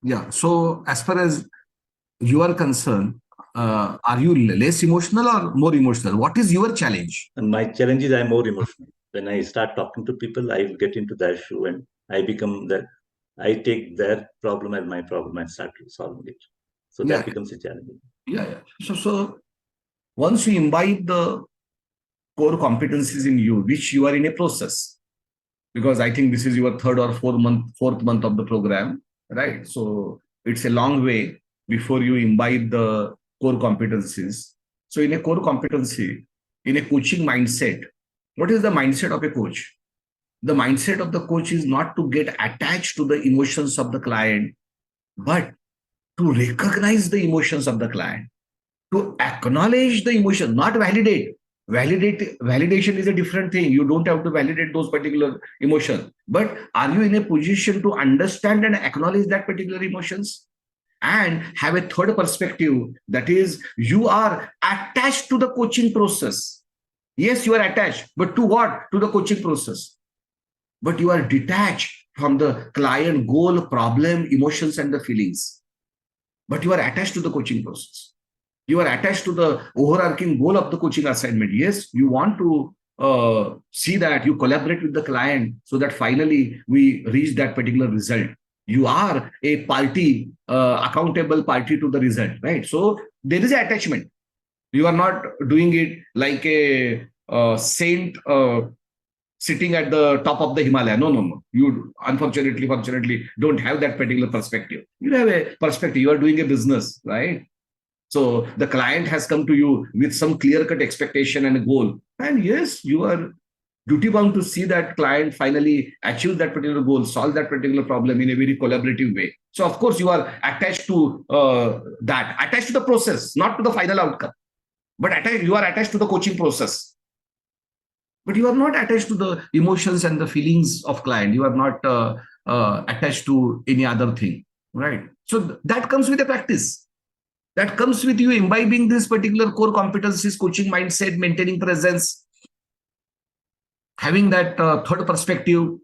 Yeah. So as far as you are concerned, are you less emotional or more emotional? What is your challenge?
And my challenge is I'm more emotional. When I start talking to people, I get into their shoe and I take their problem as my problem and start solving it. So
Yeah.
that becomes a challenge.
Yeah. So once you imbibe the core competencies in you, which you are in a process, because I think this is your third or fourth month of the program, right? So it's a long way before you imbibe the core competencies. So in a core competency, in a coaching mindset, what is the mindset of a coach? The mindset of the coach is not to get attached to the emotions of the client, but to recognize the emotions of the client, to acknowledge the emotion, not validate. Validation is a different thing. You don't have to validate those particular emotions. But are you in a position to understand and acknowledge that particular emotions? And have a third perspective, that is, you are attached to the coaching process. Yes, you are attached, but to what? To the coaching process. But you are detached from the client goal, problem, emotions, and the feelings. But you are attached to the coaching process. You are attached to the overarching goal of the coaching assignment. Yes, you want to see that you collaborate with the client so that finally we reach that particular result. You are a party, accountable party to the result, right? So there is an attachment. You are not doing it like a saint sitting at the top of the Himalaya. No. You fortunately don't have that particular perspective. You have a perspective. You are doing a business, right? So the client has come to you with some clear-cut expectation and a goal. And yes, you are duty bound to see that client finally achieve that particular goal, solve that particular problem in a very collaborative way. So of course, you are attached to attached to the process, not to the final outcome. But you are attached to the coaching process. But you are not attached to the emotions and the feelings of client. You are not attached to any other thing, right? So that comes with a practice. That comes with you imbibing this particular core competencies, coaching mindset, maintaining presence, having that third perspective,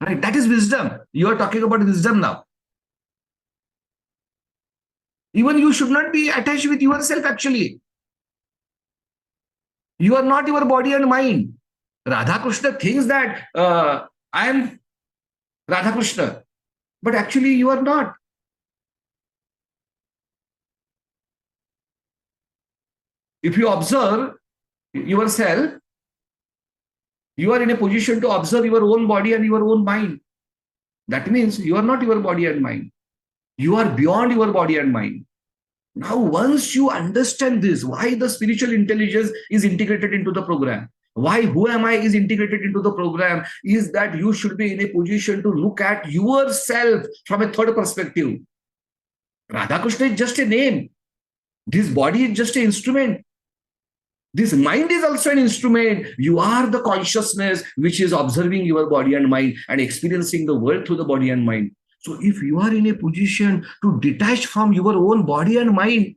right? That is wisdom. You are talking about wisdom now. Even you should not be attached with yourself, actually. You are not your body and mind. Radha Krishna thinks that I am Radha Krishna, but actually you are not. If you observe yourself, you are in a position to observe your own body and your own mind. That means you are not your body and mind. You are beyond your body and mind. Now, once you understand this, why the spiritual intelligence is integrated into the program, why who am I is integrated into the program, is that you should be in a position to look at yourself from a third perspective. Radhakrishna is just a name. This body is just an instrument. This mind is also an instrument. You are the consciousness which is observing your body and mind and experiencing the world through the body and mind. So if you are in a position to detach from your own body and mind,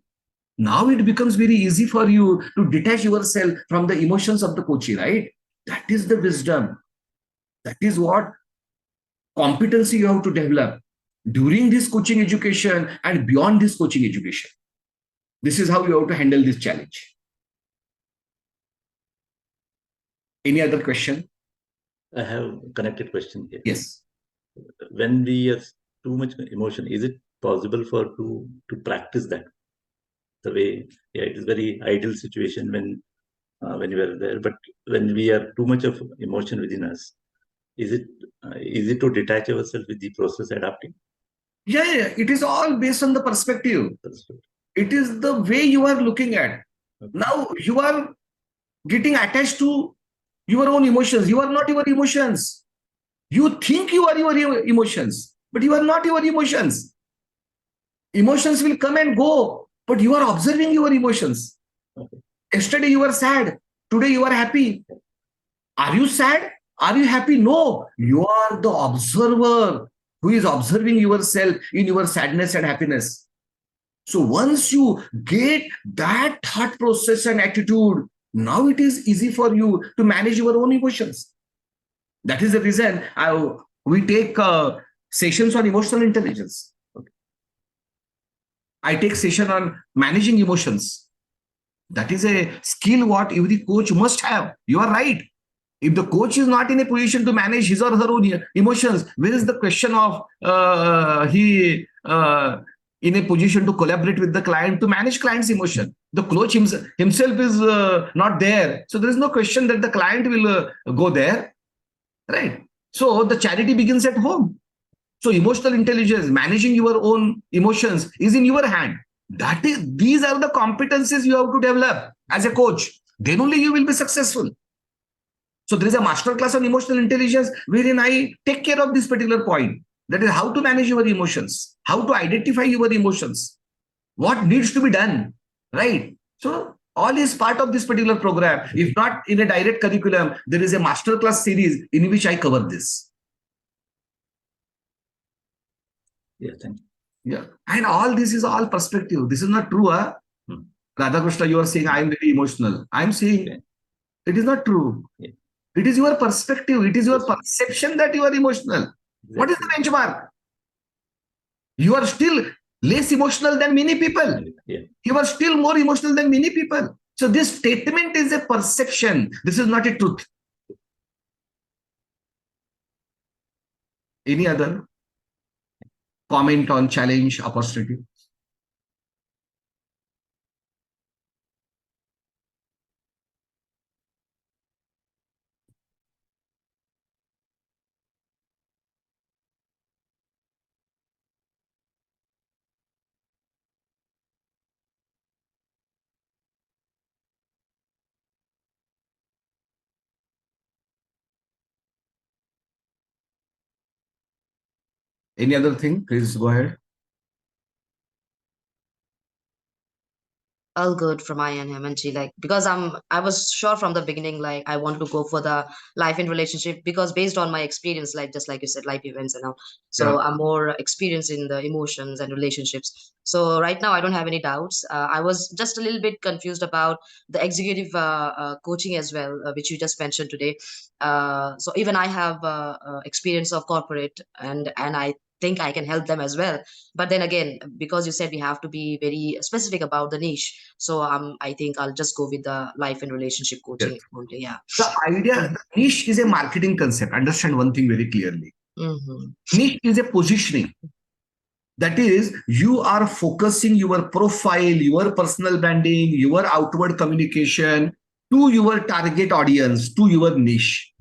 now it becomes very easy for you to detach yourself from the emotions of the coachee, right? That is the wisdom. That is what competency you have to develop during this coaching education and beyond this coaching education. This is how you have to handle this challenge. Any other question?
I have a connected question here.
Yes.
When we have too much emotion, is it possible for to practice that? The way, yeah, it is very ideal situation when you are there, but when we have too much of emotion within us, is it easy to detach ourselves with the process adapting?
Yeah. It is all based on the perspective.
That's right.
It is the way you are looking at.
Okay.
Now you are getting attached to your own emotions. You are not your emotions. You think you are your emotions, but you are not your emotions. Emotions will come and go, but you are observing your emotions.
Okay.
Yesterday you were sad. Today you are happy. Are you sad? Are you happy? No. You are the observer who is observing yourself in your sadness and happiness. So once you get that thought process and attitude, now it is easy for you to manage your own emotions. That is the reason we take sessions on emotional intelligence. Okay. I take session on managing emotions. That is a skill what every coach must have. You are right. If the coach is not in a position to manage his or her own emotions, where is the question of he in a position to collaborate with the client to manage client's emotion? The coach himself is not there. So there is no question that the client will go there. Right. So the charity begins at home. So emotional intelligence, managing your own emotions is in your hand. These are the competencies you have to develop as a coach. Then only you will be successful. So there is a master class on emotional intelligence wherein I take care of this particular point. That is how to manage your emotions, how to identify your emotions, what needs to be done. Right. So all is part of this particular program. If not in a direct curriculum, there is a masterclass series in which I cover this.
Yeah, thank
you. Yeah. And all this is all perspective. This is not true. Radhakrishna, you are saying I am very emotional. I am saying it is not true.
Yeah.
It is your perspective. It is your perception that you are emotional. Exactly. What is the benchmark? You are still less emotional than many people.
Yeah.
You are still more emotional than many people. So this statement is a perception. This is not a truth. Any other comment on challenge, opportunity? Any other thing? Please go ahead.
All good from my end, Hemant ji. Like, because I was sure from the beginning, like I wanted to go for the life in relationship because based on my experience, like just like you said, life events and all. So I'm more experienced in the emotions and relationships. So right now I don't have any doubts. I was just a little bit confused about the executive coaching as well, which you just mentioned today. So even I have experience of corporate and I think I can help them as well. But then again, because you said we have to be very specific about the niche, so I think I'll just go with the life and relationship coaching.
Yes.
Only. Yeah.
The idea, the niche is a marketing concept. Understand one thing very clearly. Niche is a positioning. That is, you are focusing your profile, your personal branding, your outward communication to your target audience, to your niche.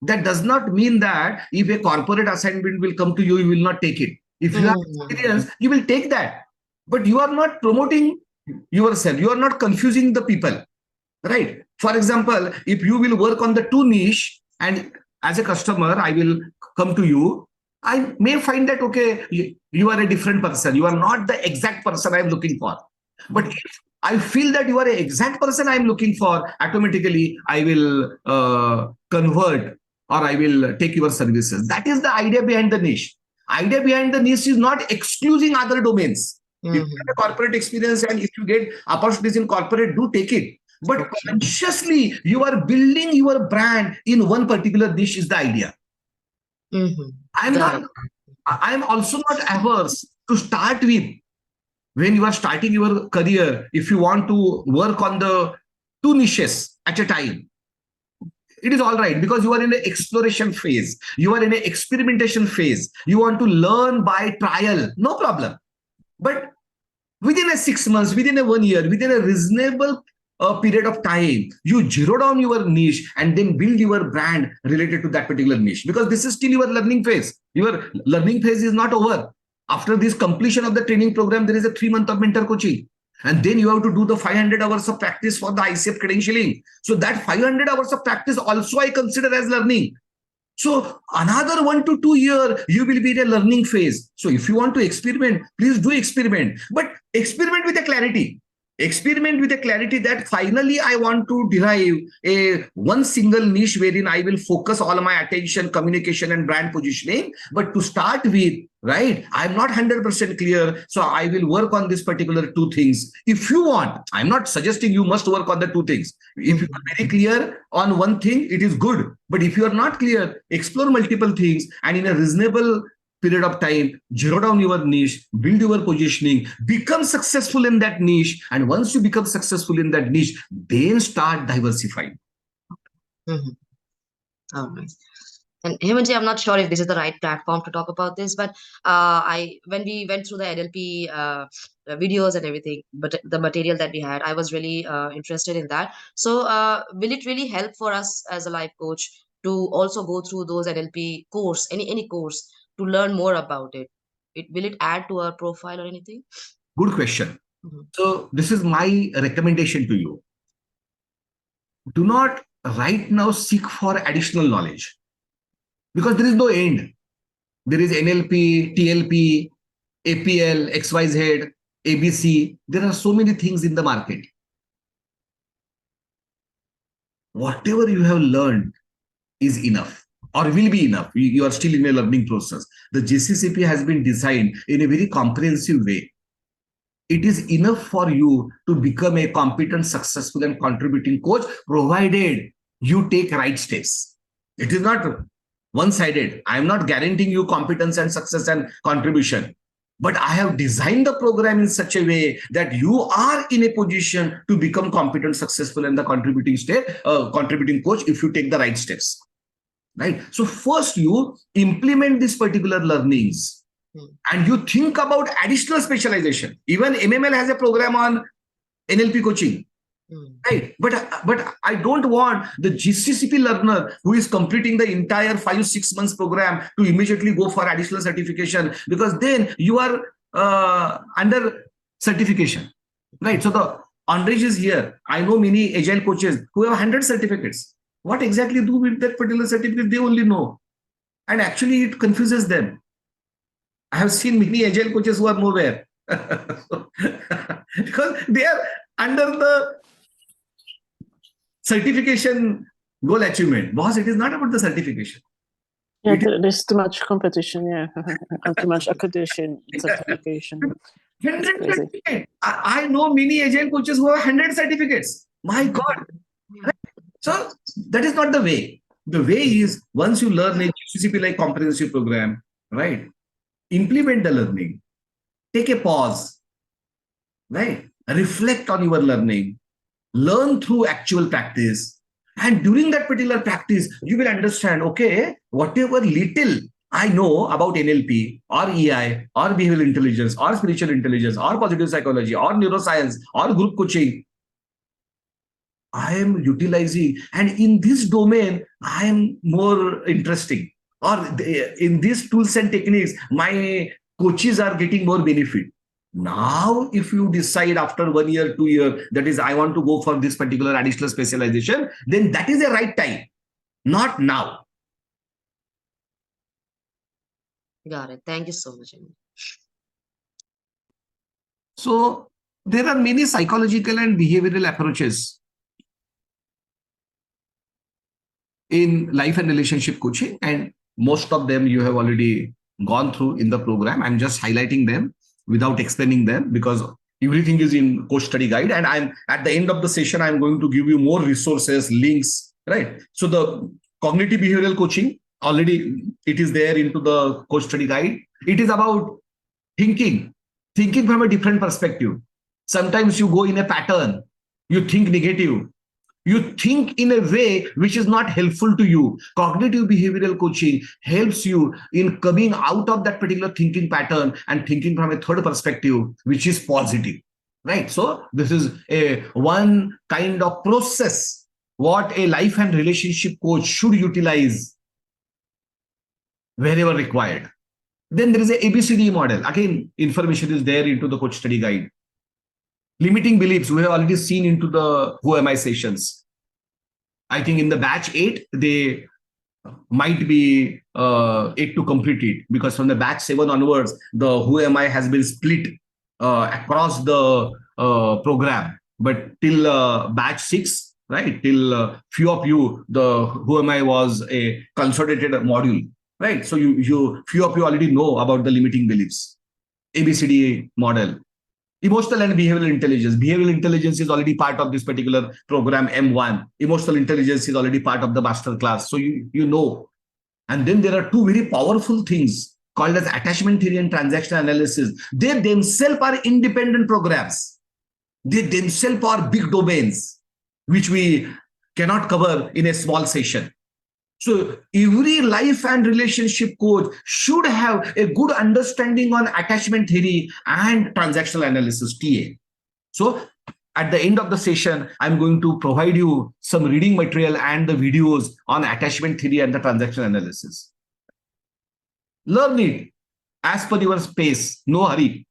That does not mean that if a corporate assignment will come to you, you will not take it. If you have experience, you will take that. But you are not promoting yourself. You are not confusing the people. Right? For example, if you will work on the two niche and as a customer, I will come to you, I may find that, okay, you are a different person. You are not the exact person I am looking for. But if I feel that you are an exact person I am looking for, automatically I will convert or I will take your services. That is the idea behind the niche. Idea behind the niche is not excluding other domains. If you have a corporate experience and if you get opportunities in corporate, do take it. But consciously, you are building your brand in one particular niche is the idea. I'm also not averse to start with. When you are starting your career, if you want to work on the two niches at a time, it is all right because you are in an exploration phase. You are in an experimentation phase. You want to learn by trial. No problem. But within a 6 months, within a 1 year, within a reasonable period of time, you zero down your niche and then build your brand related to that particular niche, because this is still your learning phase. Your learning phase is not over. After this completion of the training program, there is a 3 month of mentor coaching. And then you have to do the 500 hours of practice for the ICF credentialing. So that 500 hours of practice also I consider as learning. So another 1 to 2 years, you will be in a learning phase. So if you want to experiment, please do experiment. But experiment with a clarity. Experiment with a clarity that finally I want to derive a one single niche wherein I will focus all my attention, communication, and brand positioning. But to start with, right, I'm not 100% clear. So I will work on this particular 2 things. If you want, I'm not suggesting you must work on the 2 things. If you are very clear on one thing, it is good. But if you are not clear, explore multiple things, and in a reasonable period of time, zero down your niche, build your positioning, become successful in that niche. And once you become successful in that niche, then start diversifying.
All right. And Hemant, I'm not sure if this is the right platform to talk about this, but when we went through the NLP videos and everything, but the material that we had, I was really interested in that. So will it really help for us as a life coach to also go through those NLP course, any course, to learn more about it? Will it add to our profile or anything?
Good question. So this is my recommendation to you. Do not right now seek for additional knowledge, because there is no end. There is NLP, TLP, APL, XYZ, ABC. There are so many things in the market. Whatever you have learned is enough, or will be enough. You are still in a learning process. The GCCP has been designed in a very comprehensive way. It is enough for you to become a competent, successful, and contributing coach, provided you take right steps. It is not one-sided. I am not guaranteeing you competence and success and contribution, but I have designed the program in such a way that you are in a position to become competent, successful, and the contributing coach if you take the right steps. Right. So first you implement these particular learnings, and you think about additional specialization. Even MML has a program on NLP coaching. Right. But I don't want the GCCP learner who is completing the entire 5-6 months program to immediately go for additional certification, because then you are under certification. Right. So the Andrej is here. I know many agile coaches who have 100 certificates. What exactly do with that particular certificate? They only know. And actually it confuses them. I have seen many agile coaches who are nowhere. Because they are under the certification goal achievement. Boss, it is not about the certification.
Yeah, there's too much competition, yeah. And too much accreditation, certification.
I know many agile coaches who have 100 certificates. My God. So that is not the way. The way is, once you learn a GCCP like comprehensive program, right? Implement the learning. Take a pause, right? Reflect on your learning. Learn through actual practice. And during that particular practice, you will understand, okay, whatever little I know about NLP or EI or behavioral intelligence or spiritual intelligence or positive psychology or neuroscience or group coaching, I am utilizing, and in this domain, I am more interesting, or in these tools and techniques, my coaches are getting more benefit. Now, if you decide after 1 year, 2 years, that is, I want to go for this particular additional specialization, then that is the right time, not now.
Got it. Thank you so much.
So there are many psychological and behavioral approaches in life and relationship coaching, and most of them you have already gone through in the program. I'm just highlighting them without explaining them, because everything is in coach study guide, and I'm at the end of the session, I'm going to give you more resources, links, right? So the cognitive behavioral coaching, already it is there into the coach study guide. It is about thinking from a different perspective. Sometimes you go in a pattern, you think negative, You think in a way which is not helpful to you. Cognitive behavioral coaching helps you in coming out of that particular thinking pattern and thinking from a third perspective, which is positive. Right? So this is a one kind of process what a life and relationship coach should utilize wherever required. Then there is a ABCD model. Again, information is there into the coach study guide. Limiting beliefs, we have already seen into the Who Am I sessions. I think in the batch 8, they might be 8 to complete it, because from the batch 7 onwards, the Who Am I has been split across the program. But till batch 6, right, till few of you, the Who Am I was a consolidated module, right? So you few of you already know about the limiting beliefs, ABCD model. Emotional and behavioral intelligence. Behavioral intelligence is already part of this particular program, M1. Emotional intelligence is already part of the master class. So you know. And then there are two very powerful things called as attachment theory and transactional analysis. They themselves are independent programs. They themselves are big domains, which we cannot cover in a small session. So every life and relationship coach should have a good understanding on attachment theory and transactional analysis, TA. So at the end of the session, I'm going to provide you some reading material and the videos on attachment theory and the transactional analysis. Learn it as per your pace, no hurry.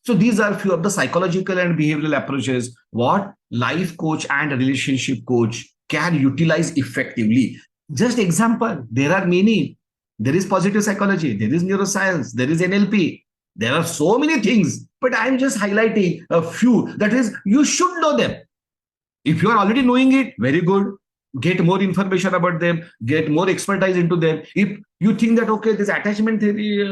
So these are a few of the psychological and behavioral approaches what life coach and relationship coach can utilize effectively. Just example, there are many. There is positive psychology, there is neuroscience, there is NLP. There are so many things, but I'm just highlighting a few. That is, you should know them. If you are already knowing it, very good. Get more information about them, get more expertise into them. If you think that, okay, this attachment theory,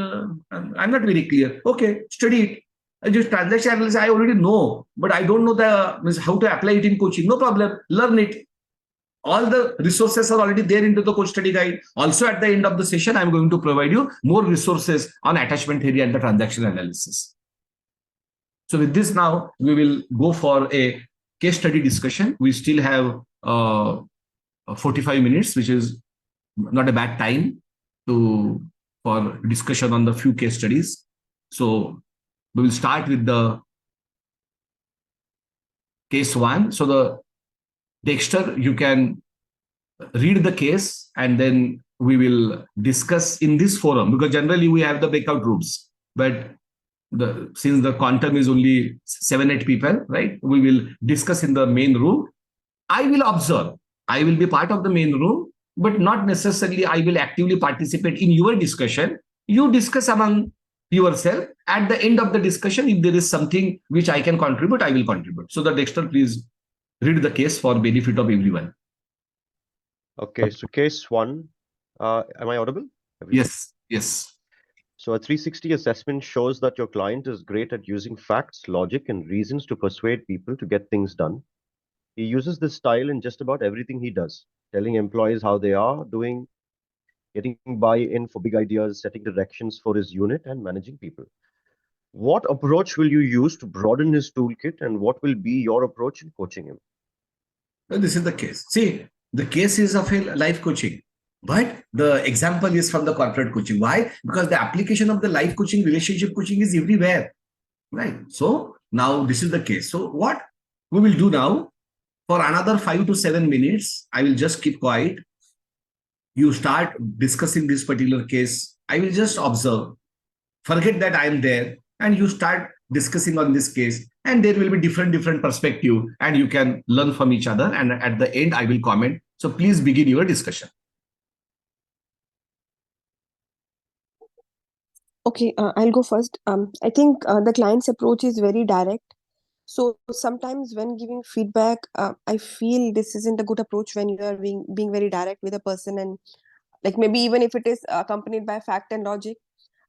I'm not very clear. Okay, study it. Just transaction analysis, I already know, but I don't know how to apply it in coaching. No problem, learn it. All the resources are already there into the coach study guide. Also, at the end of the session, I'm going to provide you more resources on attachment theory and the transaction analysis. So with this now, we will go for a case study discussion. We still have 45 minutes, which is not a bad time for discussion on the few case studies. So we will start with the case 1. So the Dexter, you can read the case and then we will discuss in this forum, because generally we have the breakout rooms, but since the quantum is only 7-8 people, right, we will discuss in the main room. I will observe, I will be part of the main room, but not necessarily I will actively participate in your discussion. You discuss among yourself. At the end of the discussion, if there is something which I can contribute, I will contribute. So the Dexter, please read the case for benefit of everyone.
Okay, so case 1, am I audible?
Yes, yes.
So a 360 assessment shows that your client is great at using facts, logic, and reasons to persuade people to get things done. He uses this style in just about everything he does, telling employees how they are doing, getting buy-in for big ideas, setting directions for his unit, and managing people. What approach will you use to broaden his toolkit, and what will be your approach in coaching him?
Well, this is the case. See, the case is of a life coaching, but the example is from the corporate coaching. Why? Because the application of the life coaching, relationship coaching is everywhere, right? So now this is the case. So what we will do now, for another 5 to 7 minutes, I will just keep quiet. You start discussing this particular case. I will just observe. Forget that I am there, and you start discussing on this case, and there will be different perspective, and you can learn from each other. And at the end, I will comment. So please begin your discussion.
Okay, I'll go first. I think the client's approach is very direct. So sometimes when giving feedback, I feel this isn't a good approach when you are being very direct with a person, and like maybe even if it is accompanied by fact and logic,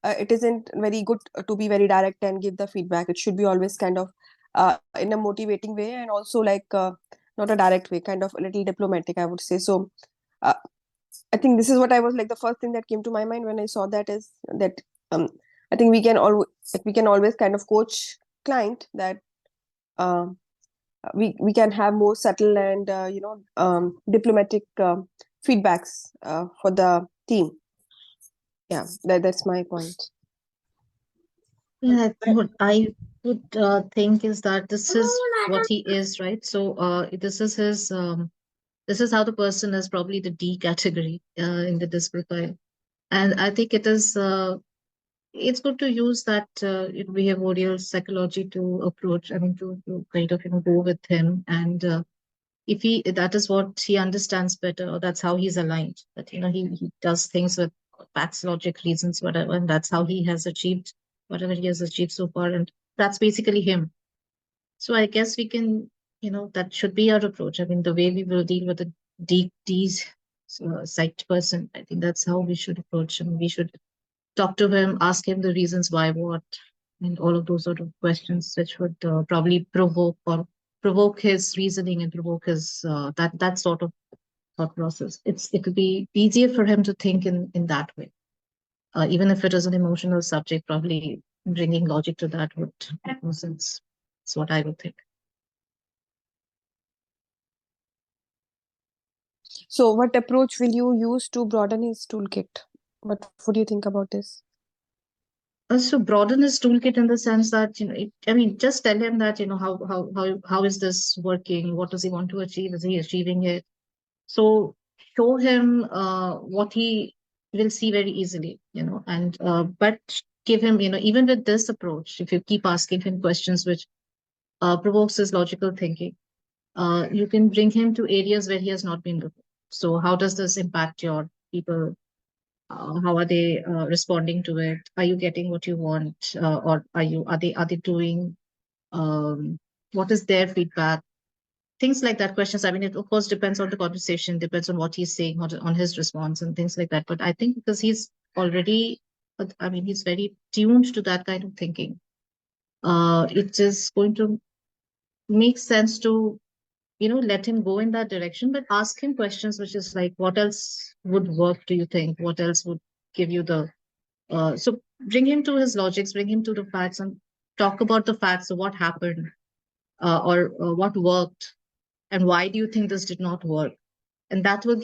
it isn't very good to be very direct and give the feedback. It should be always kind of in a motivating way, and also like not a direct way, kind of a little diplomatic, I would say. So uh, I think this is what I was like, the first thing that came to my mind when I saw that is that I think we can always kind of coach client that we can have more subtle and diplomatic feedbacks for the team. Yeah, that's my point.
Yeah, what I would think is that this is what he is, right? So this is his this is how the person is, probably the D category in the DISC profile. And I think it is it's good to use that behavioral psychology to approach, I mean, to kind of go with him. And if that is what he understands better, or that's how he's aligned, that he does things with facts, logic, reasons, whatever, and that's how he has achieved whatever he has achieved so far, and that's basically him. So I guess we can, that should be our approach. I mean, the way we will deal with the D's psyched person, I think that's how we should approach him. We should talk to him, ask him the reasons why, what, and all of those sort of questions, which would probably provoke his reasoning and provoke his that sort of thought process. It could be easier for him to think in that way, even if it is an emotional subject. Probably bringing logic to that would make more sense. That's what I would think.
So what approach will you use to broaden his toolkit? What do you think about this?
So broaden his toolkit in the sense that, I mean, just tell him that, how is this working? What does he want to achieve? Is he achieving it? So show him what he will see very easily, and but give him, even with this approach, if you keep asking him questions which provokes his logical thinking, you can bring him to areas where he has not been before. So how does this impact your people? How are they responding to it? Are you getting what you want, or are they doing? What is their feedback? Things like that. Questions. I mean, it of course depends on the conversation, depends on what he's saying, on his response, and things like that. But I think because he's already, I mean, he's very tuned to that kind of thinking. It is going to make sense to let him go in that direction, but ask him questions which is like, what else would work, do you think? What else would give you the so bring him to his logics, bring him to the facts, and talk about the facts of what happened, or what worked, and why do you think this did not work? And that will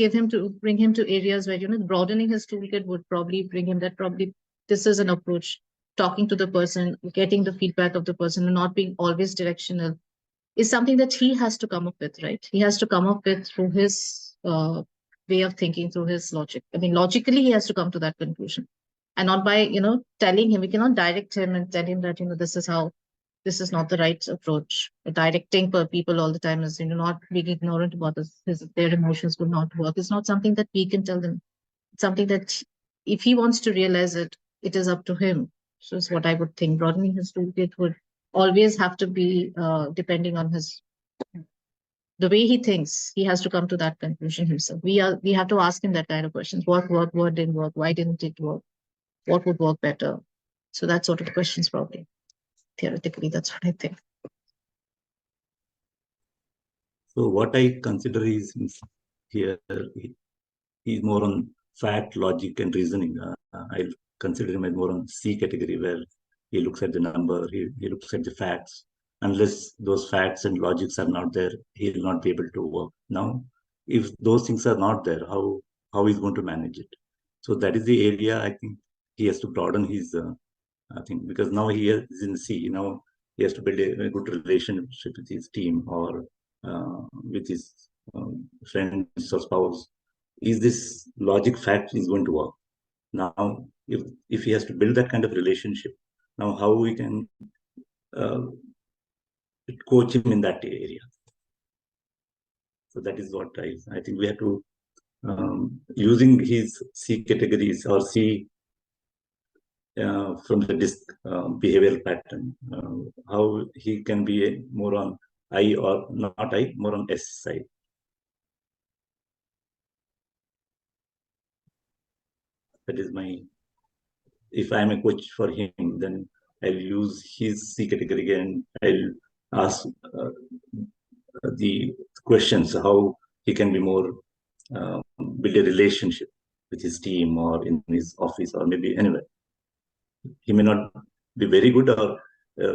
bring him to areas where broadening his toolkit would probably bring him that probably this is an approach, talking to the person, getting the feedback of the person, and not being always directional, is something that he has to come up with, right? He has to come up with through his way of thinking, through his logic. I mean, logically, he has to come to that conclusion, and not by telling him. We cannot direct him and tell him that this is not the right approach. Directing people all the time is not being ignorant about their emotions will not work. It's not something that we can tell them. It's something that if he wants to realize it, it is up to him. So it's what I would think. Broadening his toolkit would always have to be depending on the way he thinks. He has to come to that conclusion himself. We have to ask him that kind of questions. What worked, what didn't work, why didn't it work, what would work better? So that sort of questions, probably. Theoretically, that's what I think.
So what I consider is here, he's more on fact, logic, and reasoning. I consider him as more on C category, where he looks at the number, he looks at the facts. Unless those facts and logics are not there, he will not be able to work. Now, if those things are not there, how he's going to manage it? So that is the area I think he has to broaden his thing, because now he is in C. Now he has to build a good relationship with his team or with his friends or spouse. Is this logic fact is going to work? Now, if he has to build that kind of relationship, now how we can coach him in that area? So that is what I think we have to, using his C categories or C from the DISC behavioral pattern, how he can be more on I or not I, more on S side. That is my, if I'm a coach for him, then I'll use his C category and I'll ask the questions, how he can be more, build a relationship with his team or in his office or maybe anywhere. He may not be very good, or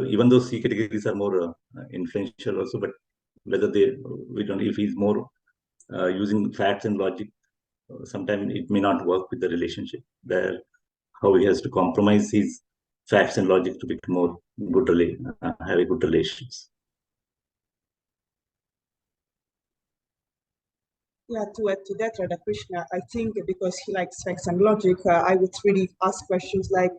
even though C categories are more influential also, but whether we don't, if he's more using facts and logic, sometimes it may not work with the relationship. There, how he has to compromise his facts and logic to be more good, have a good relations.
Yeah, to add to that, Radhakrishna, I think because he likes facts and logic, I would really ask questions like,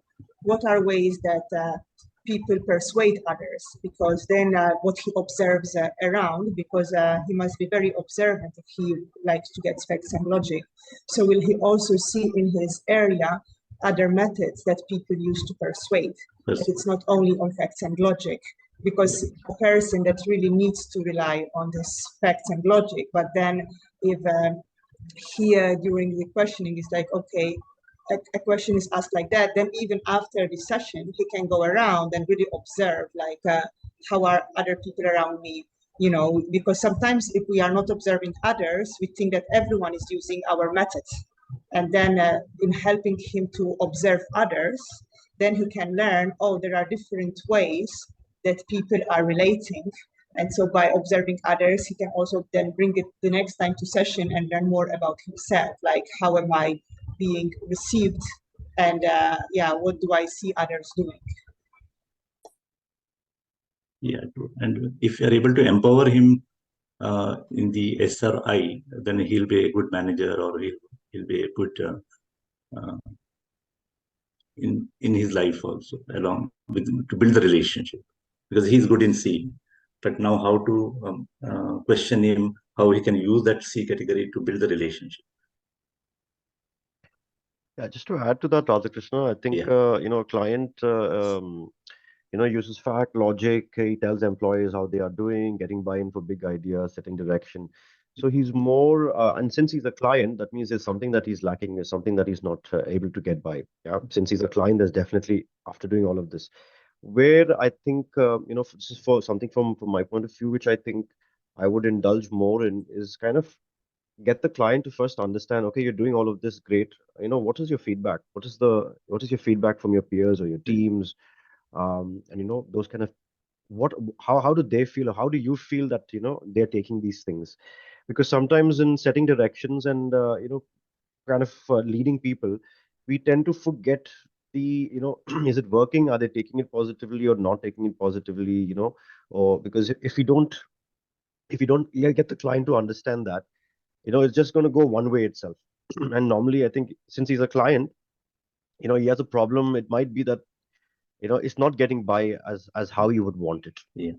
what are ways that people persuade others? Because then what he observes around, because he must be very observant if he likes to get facts and logic. So will he also see in his area other methods that people use to persuade? That it's not only on facts and logic, because a person that really needs to rely on this facts and logic, but then if here during the questioning is like, okay, a question is asked like that, then even after the session, he can go around and really observe, like, how are other people around me, you know, because sometimes if we are not observing others, we think that everyone is using our methods. And then in helping him to observe others, then he can learn, oh, there are different ways that people are relating. And so by observing others, he can also then bring it the next time to session and learn more about himself, like how am I being received, and yeah, what do I see others doing?
Yeah, and if you are able to empower him in the SRI, then he'll be a good manager, or he'll be a good in his life also, along with, to build the relationship, because he's good in C. But now how to question him, how he can use that C category to build the relationship.
Yeah, just to add to that, Radhakrishna, I think
Yeah.
client uses fact, logic. He tells employees how they are doing, getting buy-in for big ideas, setting direction. So he's more, and since he's a client, that means there's something that he's lacking, is something that he's not able to get by. Yeah, since he's a client, there's definitely, after doing all of this, where I think this is for something from my point of view, which I think I would indulge more in, is kind of get the client to first understand, okay, you're doing all of this great, what is your feedback, what is your feedback from your peers or your teams, and those kind of, how do they feel, or how do you feel that they're taking these things? Because sometimes in setting directions and kind of leading people, we tend to forget the is it working, are they taking it positively or not taking it positively, or because if you don't yeah, get the client to understand that, it's just going to go one way itself. And normally I think, since he's a client, he has a problem. It might be that it's not getting by as how you would want it.
Yeah.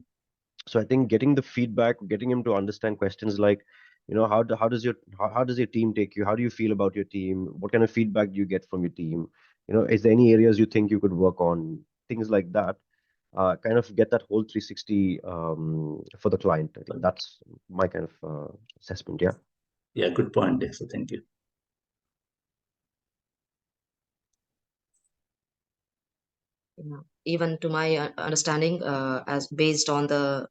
So I think getting the feedback, getting him to understand questions like, how does your team take you, how do you feel about your team, what kind of feedback do you get from your team, is there any areas you think you could work on, things like that. Kind of get that whole 360 for the client. I think that's my kind of assessment. Yeah.
Yeah, good point. So thank you.
Even to my understanding, as based on the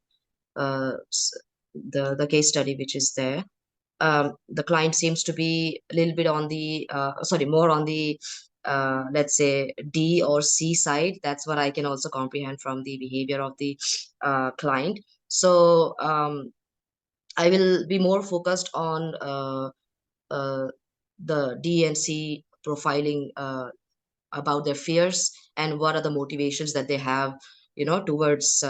case study which is there, the client seems to be a little bit on the more on the let's say D or C side. That's what I can also comprehend from the behavior of the client. So I will be more focused on the D and C profiling about their fears and what are the motivations that they have, towards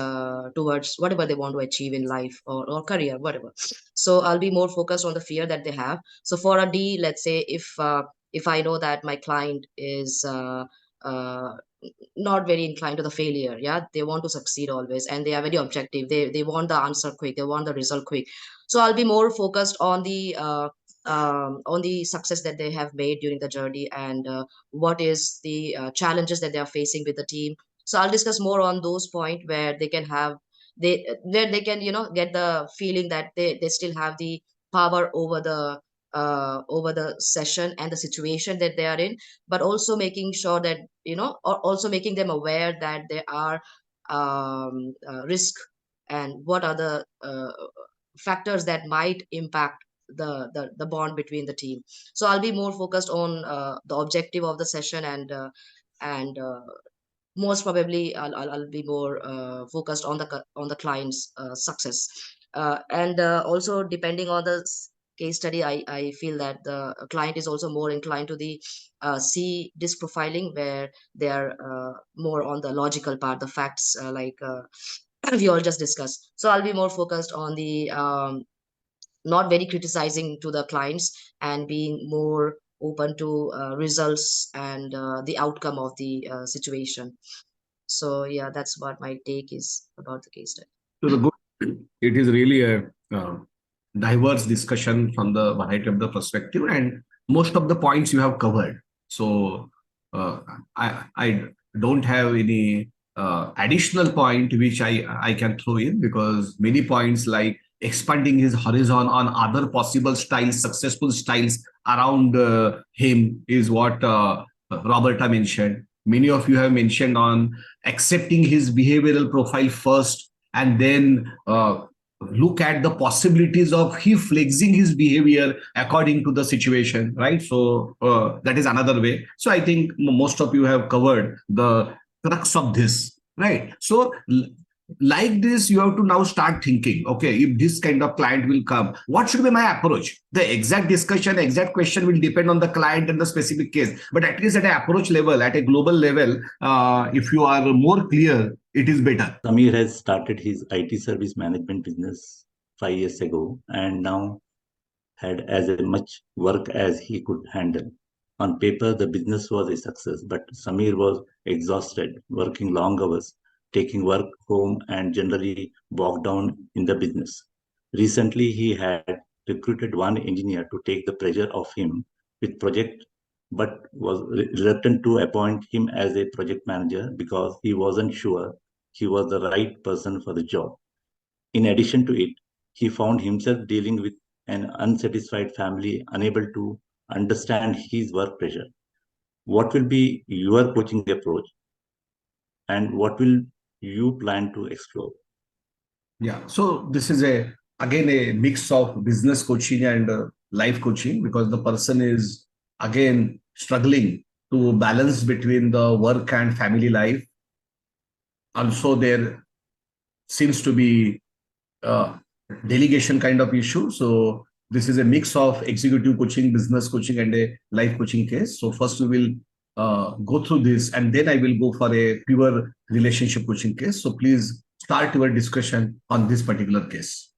whatever they want to achieve in life, or career, whatever. So I'll be more focused on the fear that they have. So for a D, let's say, if I know that my client is uh, not very inclined to the failure, yeah, they want to succeed always, and they are very objective, they want the answer quick, they want the result quick. So I'll be more focused on the success that they have made during the journey, and what is the challenges that they are facing with the team. So I'll discuss more on those points where they can have, where they can get the feeling that they still have the power over the session and the situation that they are in, but also making sure that or also making them aware that there are risk, and what are the factors that might impact the bond between the team. So I'll be more focused on the objective of the session, and most probably I'll be more focused on the client's success. And also depending on the case study, I feel that the client is also more inclined to the C disc profiling, where they are more on the logical part, the facts, we all just discussed. So I'll be more focused on the not very criticizing to the clients, and being more open to results and the outcome of the situation. So yeah, that's what my take is about the case study.
So the good, it is really a diverse discussion from the variety of the perspective, and most of the points you have covered. So I don't have any additional point which I can throw in, because many points like expanding his horizon on other possible styles, successful styles around him is what Roberta mentioned. Many of you have mentioned on accepting his behavioral profile first, and then look at the possibilities of he flexing his behavior according to the situation, right? So that is another way. So I think most of you have covered the crux of this, right? So like this, you have to now start thinking, okay, if this kind of client will come, what should be my approach? The exact discussion, exact question will depend on the client and the specific case, but at least at an approach level, at a global level, if you are more clear, it is better.
Samir has started his IT service management business 5 years ago, and now had as much work as he could handle. On paper, the business was a success, but Samir was exhausted, working long hours, taking work home, and generally bogged down in the business. Recently, he had recruited one engineer to take the pressure off him with project, but was reluctant to appoint him as a project manager because he wasn't sure he was the right person for the job. In addition to it, he found himself dealing with an unsatisfied family, unable to understand his work pressure. What will be your coaching approach, and what will you plan to explore?
Yeah, so this is again a mix of business coaching and life coaching, because the person is again struggling to balance between the work and family life. Also, there seems to be a delegation kind of issue. So this is a mix of executive coaching, business coaching, and a life coaching case. So first we will go through this, and then I will go for a pure relationship coaching case. So please start your discussion on this particular case.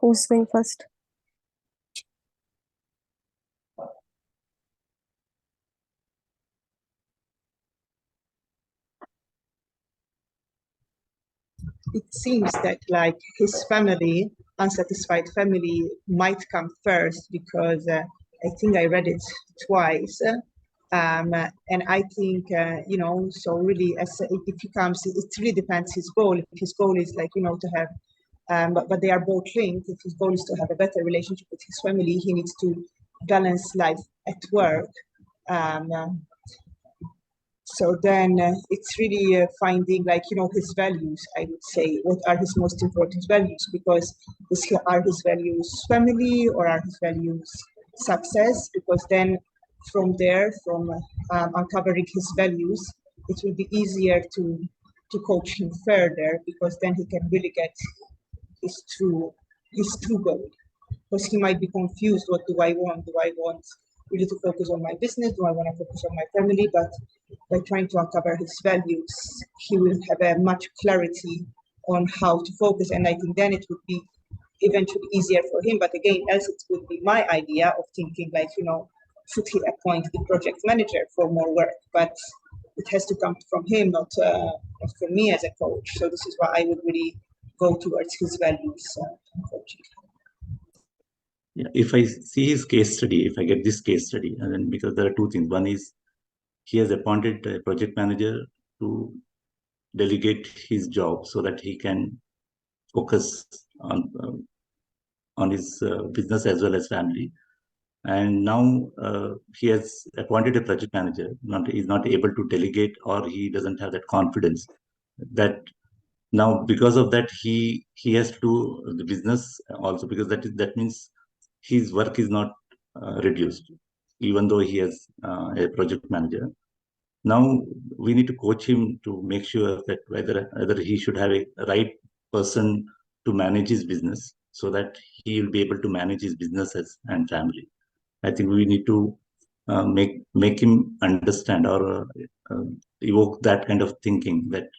Who's going first?
It seems that like his family, unsatisfied family, might come first, because I think I read it twice. And I think, so really, if he comes, it really depends his goal. If his goal is like, to have, but they are both linked. If his goal is to have a better relationship with his family, he needs to balance life at work. So then it's really finding his values, I would say. What are his most important values? Because are his values family, or are his values success? Because then from there, from uncovering his values, it will be easier to coach him further, because then he can really get his true goal. Because he might be confused. What do I want? Do I want really to focus on my business? Do I want to focus on my family? But by trying to uncover his values, he will have a much clarity on how to focus. And I think then it would be eventually easier for him. But again, else it would be my idea of thinking should he appoint the project manager for more work? But it has to come from him, not from me as a coach. So this is why I would really go towards his values coaching.
Yeah, if I see his case study, if I get this case study, and then because there are two things. One is he has appointed a project manager to delegate his job so that he can focus on his business as well as family. And now he has appointed a project manager. He's not able to delegate, or he doesn't have that confidence that Now, because of that, he has to do the business also, because that means his work is not reduced, even though he has a project manager. Now we need to coach him to make sure that whether he should have a right person to manage his business, so that he will be able to manage his businesses and family. I think we need to make him understand, or evoke that kind of thinking, that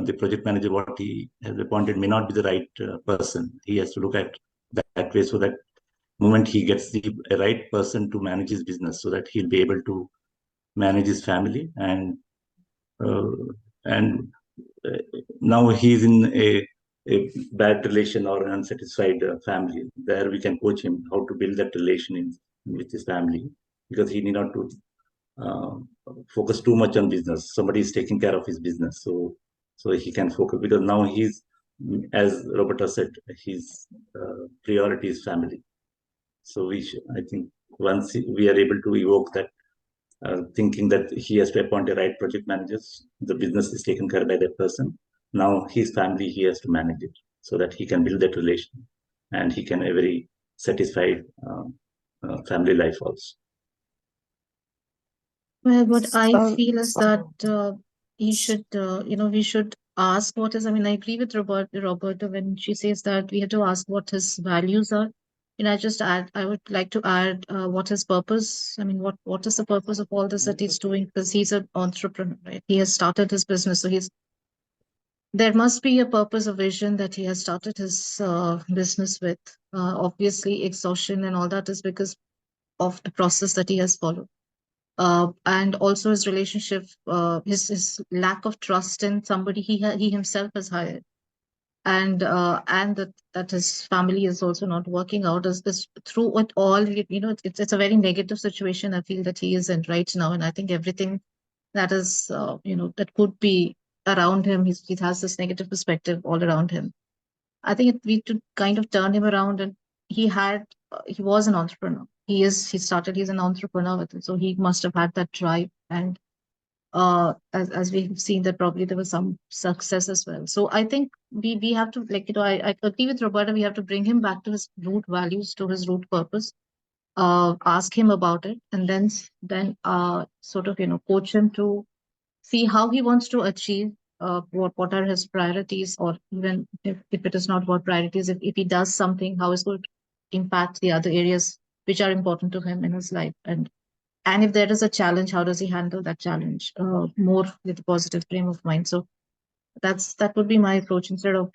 the project manager what he has appointed may not be the right person. He has to look at that way, so that moment he gets the right person to manage his business, so that he'll be able to manage his family. Uh, and now he's in a bad relation or an unsatisfied family. There we can coach him how to build that relation with his family, because he need not to uh, focus too much on business. Somebody is taking care of his business, so he can focus, because now he's, as Roberta said, his priority is family. So I think once we are able to evoke that thinking, that he has to appoint a right project managers, the business is taken care by that person. Now his family, he has to manage it, so that he can build that relation, and he can have a very satisfied family life also.
Well, what I
Um,
feel is that he should, we should ask what is. I mean, I agree with Roberta when she says that we have to ask what his values are. I would like to add what his purpose. I mean, what is the purpose of all this that he's doing? Because he's an entrepreneur, right? He has started his business, so there must be a purpose, a vision that he has started his business with. Obviously, exhaustion and all that is because of the process that he has followed. And also his relationship, his lack of trust in somebody he himself has hired, and that his family is also not working out. Is through it all, it's a very negative situation I feel that he is in right now, and I think everything that is that could be around him, he has this negative perspective all around him. I think we to kind of turn him around, and he was an entrepreneur. He's an entrepreneur with it, so he must have had that drive. And as we've seen, that probably there was some success as well. So I think we have to, like, I agree with Roberta, we have to bring him back to his root values, to his root purpose, ask him about it, and then sort of coach him to see how he wants to achieve, what are his priorities, or even if it is not about priorities, if he does something, how is going to impact the other areas which are important to him in his life. And if there is a challenge, how does he handle that challenge more with a positive frame of mind? So that would be my approach. Instead of,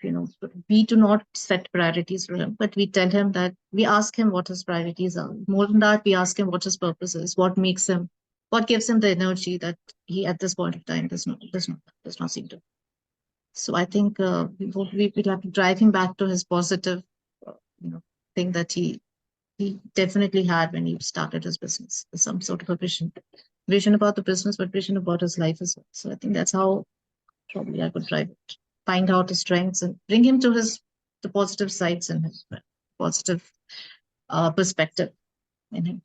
we do not set priorities for him, but we tell him that we ask him what his priorities are. More than that, we ask him what his purpose is, what gives him the energy that he at this point of time does not seem to. So I think we'd have to drive him back to his positive, uh, thing that he definitely had when he started his business, some sort of a vision about the business, but vision about his life as well. So I think that's how probably I could drive it, find out his strengths and bring him to the positive sides and his positive perspective in him.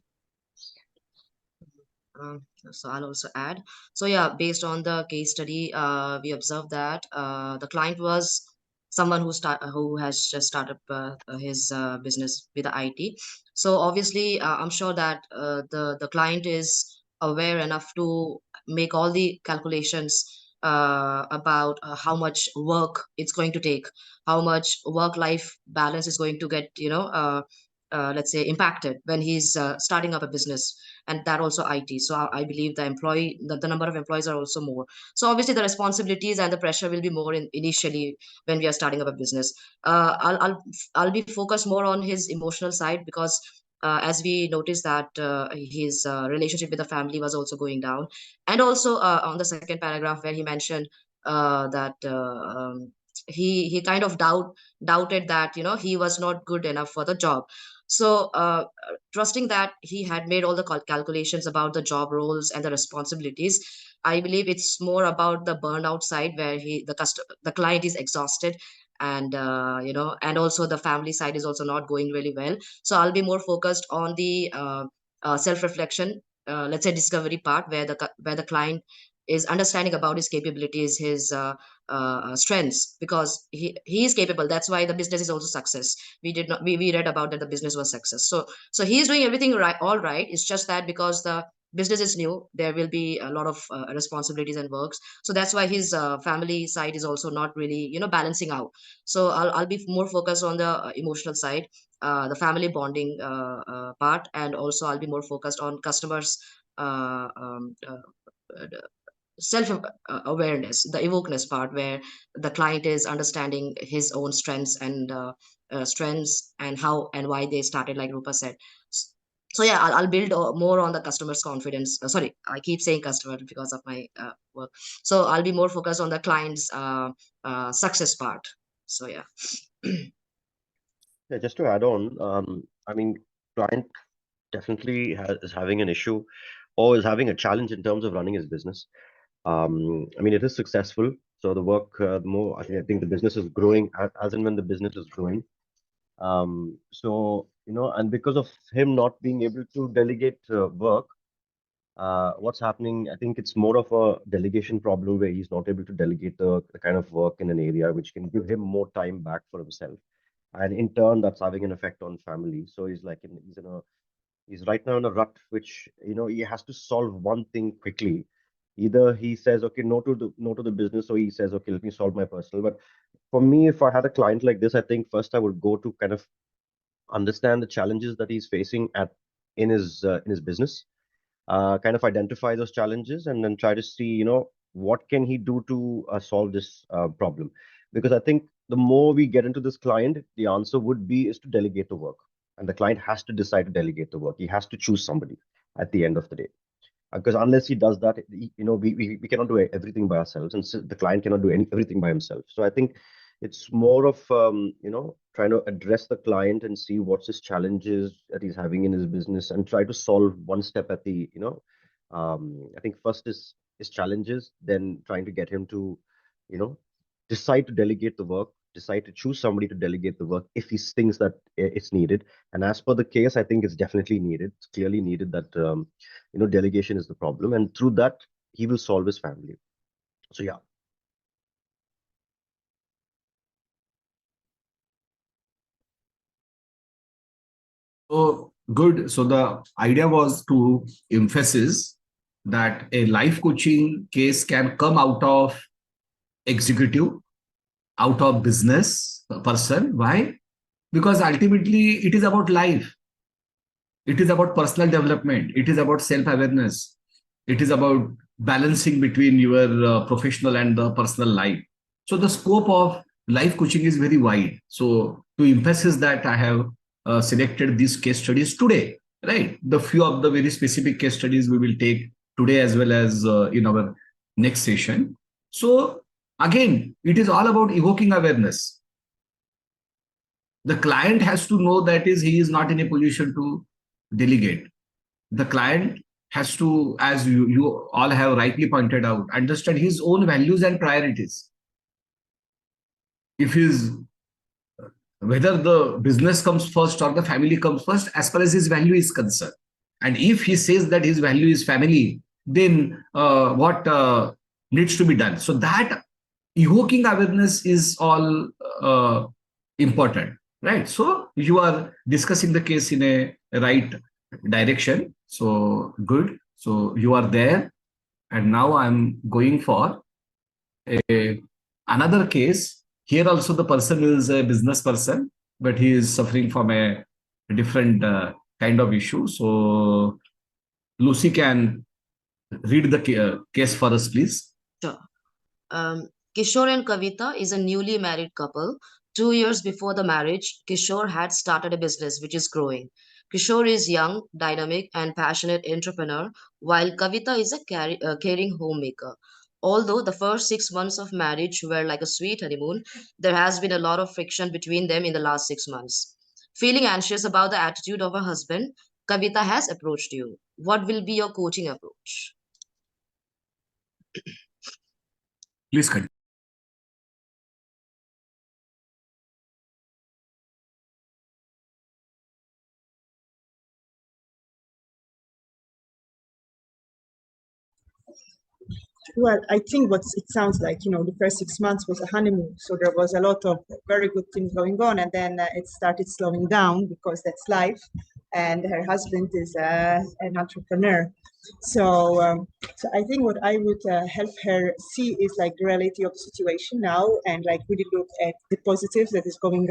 So I'll also add. So yeah, based on the case study, we observed that the client was someone who has just started his business with the IT. So obviously, I'm sure that the client is aware enough to make all the calculations about how much work it's going to take, how much work-life balance is going to get, let's say, impacted when he's starting up a business, and that also IT. So I believe the number of employees are also more. So obviously the responsibilities and the pressure will be more initially when we are starting up a business. I'll be focused more on his emotional side, because as we noticed that his relationship with the family was also going down, and also on the second paragraph where he mentioned that he kind of doubted that he was not good enough for the job. So trusting that he had made all the calculations about the job roles and the responsibilities, I believe it's more about the burnout side, where the client is exhausted, and and also the family side is also not going really well. So I'll be more focused on the self reflection, let's say discovery part, where the client is understanding about his capabilities, his strengths, because he is capable. That's why the business is also success. We read about that the business was success. So he is doing everything right, all right. It's just that because the business is new, there will be a lot of responsibilities and works. So that's why his family side is also not really, balancing out. So I'll be more focused on the emotional side, the family bonding part, and also I'll be more focused on customers self awareness, the evokeness part, where the client is understanding his own strengths and how and why they started, like Rupa said. So yeah, I'll build more on the customer's confidence. Sorry, I keep saying customer because of my work. So I'll be more focused on the client's success part. So yeah.
Yeah, just to add on, I mean, client definitely is having an issue or is having a challenge in terms of running his business. I mean, it is successful. So the work, the more, I think the business is growing as and when the business is growing. So, and because of him not being able to delegate work, what's happening, I think it's more of a delegation problem where he's not able to delegate the kind of work in an area which can give him more time back for himself. And in turn, that's having an effect on family. So he's right now in a rut, which he has to solve one thing quickly. Either he says, okay, no to the business, or he says, okay, let me solve my personal. But for me, if I had a client like this, I think first I would go to kind of understand the challenges that he's facing in his business, kind of identify those challenges, and then try to see, what can he do to solve this problem. Because I think the more we get into this client, the answer would be is to delegate the work, and the client has to decide to delegate the work. He has to choose somebody at the end of the day, because unless he does that, we cannot do everything by ourselves, and so the client cannot do everything by himself. So I think it's more of trying to address the client and see what's his challenges that he's having in his business, and try to solve one step at the I think first is his challenges, then trying to get him to you know decide to delegate the work, decide to choose somebody to delegate the work if he thinks that it's needed. And as per the case, I think it's definitely needed. It's clearly needed that delegation is the problem, and through that he will solve his family. So yeah.
So good. So the idea was to emphasize that a life coaching case can come out of executive, out of business person. Why? Because ultimately it is about life. It is about personal development. It is about self-awareness. It is about balancing between your professional and the personal life. So the scope of life coaching is very wide. So to emphasize that, I have selected these case studies today, right? The few of the very specific case studies we will take today as well as in our next session. So again, it is all about evoking awareness. The client has to know that he is not in a position to delegate. The client has to, as you all have rightly pointed out, understand his own values and priorities. If his whether the business comes first or the family comes first, as far as his value is concerned. And if he says that his value is family, then what needs to be done? So that evoking awareness is all important, right? So you are discussing the case in a right direction. So good. So you are there. And now I'm going for another case. Here also the person is a business person, but he is suffering from a different kind of issue. So Lucy can read the case for us, please.
Sure. Kishore and Kavita is a newly married couple. 2 years before the marriage, Kishore had started a business which is growing. Kishore is young, dynamic, and passionate entrepreneur, while Kavita is a caring homemaker. Although the first 6 months of marriage were like a sweet honeymoon, there has been a lot of friction between them in the last 6 months. Feeling anxious about the attitude of her husband, Kavita has approached you. What will be your coaching approach?
Please continue.
Well, I think what it sounds like, the first 6 months was a honeymoon. So there was a lot of very good things going on. And then it started slowing down because that's life. And her husband is an entrepreneur. So, so I think what I would help her see is like the reality of the situation now and like really look at the positives that is going.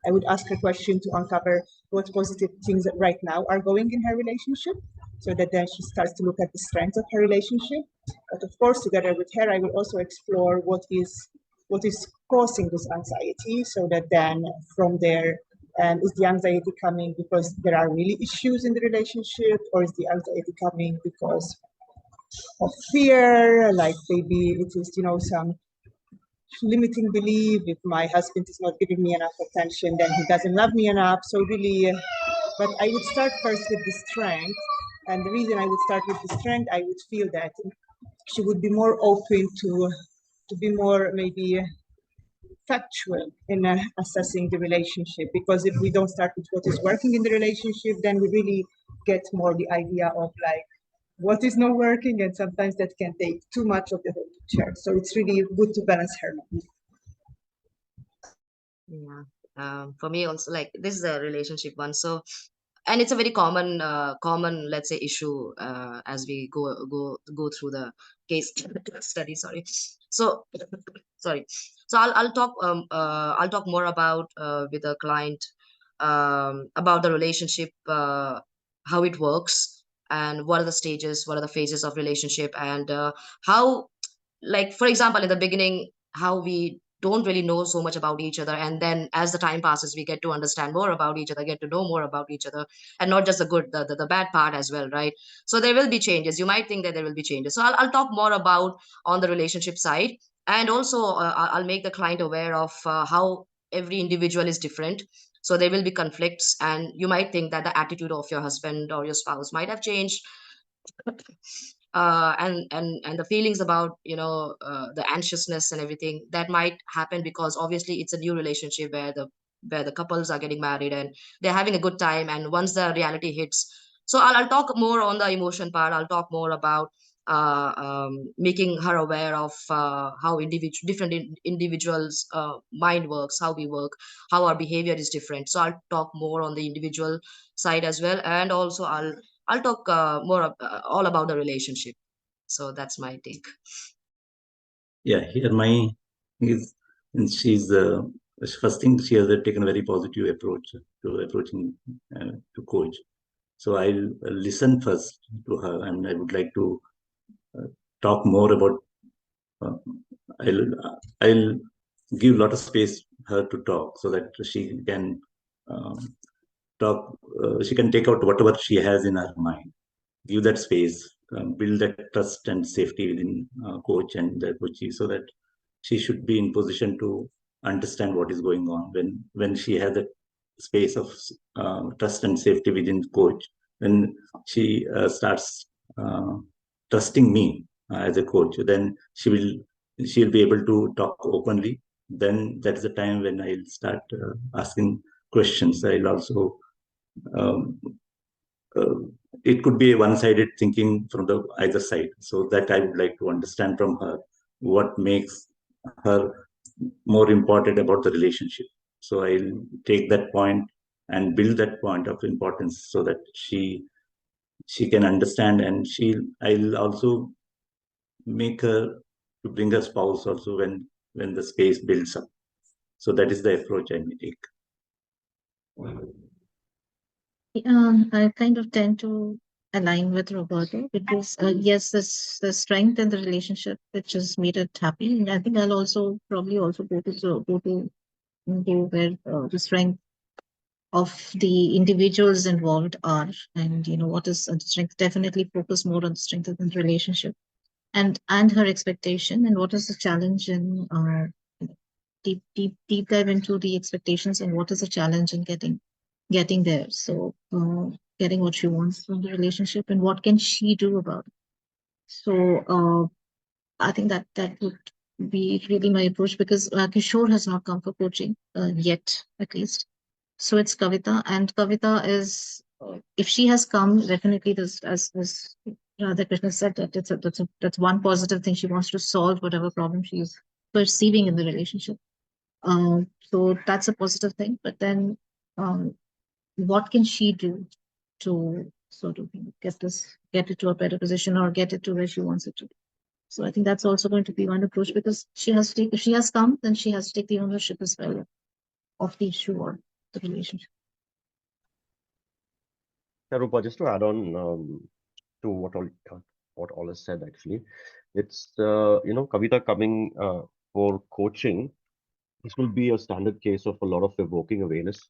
I would ask her question to uncover what positive things that right now are going in her relationship, so that then she starts to look at the strengths of her relationship. But of course, together with her, I will also explore what is causing this anxiety, so that then from there, is the anxiety coming because there are really issues in the relationship, or is the anxiety coming because of fear, like maybe it is, some limiting belief, if my husband is not giving me enough attention, then he doesn't love me enough. So really, but I would start first with the strength. And the reason I would start with the strength, I would feel that she would be more open to be more maybe factual in assessing the relationship, because if we don't start with what is working in the relationship, then we really get more the idea of like what is not working, and sometimes that can take too much of the whole picture. So it's really good to balance her mind.
Yeah. For me also, like, this is a relationship one. So, and it's a very common let's say issue as we go through the case study. Sorry. So sorry. So I'll talk more about with a client about the relationship, how it works, and what are the stages, what are the phases of relationship, and how, like, for example, in the beginning, how we don't really know so much about each other, and then as the time passes, we get to understand more about each other, get to know more about each other, and not just the good, the bad part as well, right? So there will be changes. You might think that there will be changes. So I'll talk more about on the relationship side, and also I'll make the client aware of how every individual is different. So there will be conflicts, and you might think that the attitude of your husband or your spouse might have changed, and the feelings about, the anxiousness and everything that might happen, because obviously it's a new relationship where the couples are getting married and they're having a good time, and once the reality hits. So I'll talk more on the emotion part. I'll talk more about making her aware of how individuals mind works, how we work, how our behavior is different. So I'll talk more on the individual side as well, and also I'll talk more all about the relationship. So that's my take.
Yeah, here my is, and she's first thing, she has taken a very positive approach to approaching to coach. So I'll listen first to her, and I would like to talk more about. I'll give a lot of space her to talk, so that she can talk. She can take out whatever she has in her mind. Give that space, build that trust and safety within coach and the coachee, so that she should be in position to understand what is going on. When she has that space of trust and safety within coach, when she starts trusting me as a coach, then she'll be able to talk openly. Then that's the time when I'll start asking questions. I'll also um, it could be a one-sided thinking from the either side, so that I would like to understand from her what makes her more important about the relationship. So I'll take that point and build that point of importance, so that she can understand, and I'll also make her to bring her spouse also when the space builds up. So that is the approach I may take.
I kind of tend to align with Roberto, because yes, this the strength in the relationship which has made it happy. And I think I'll also probably also go to where the strength of the individuals involved are, and what is the strength. Definitely focus more on the strength of the relationship, and her expectation, and what is the challenge in our deep dive into the expectations, and what is the challenge in getting there. So getting what she wants from the relationship, and what can she do about it. So I think that would be really my approach, because Kishore has not come for coaching yet, at least. So it's Kavita, and Kavita is, if she has come, definitely this, as Radhakrishna said, that that's one positive thing. She wants to solve whatever problem she is perceiving in the relationship. So that's a positive thing. But then, what can she do to sort of get it to a better position or get it to where she wants it to? So I think that's also going to be one approach, because she has to take, if she has come, then she has to take the ownership as well of the issue or the relationship.
Rupa, just to add on to what all is said, actually, it's Kavita coming for coaching. This will be a standard case of a lot of evoking awareness,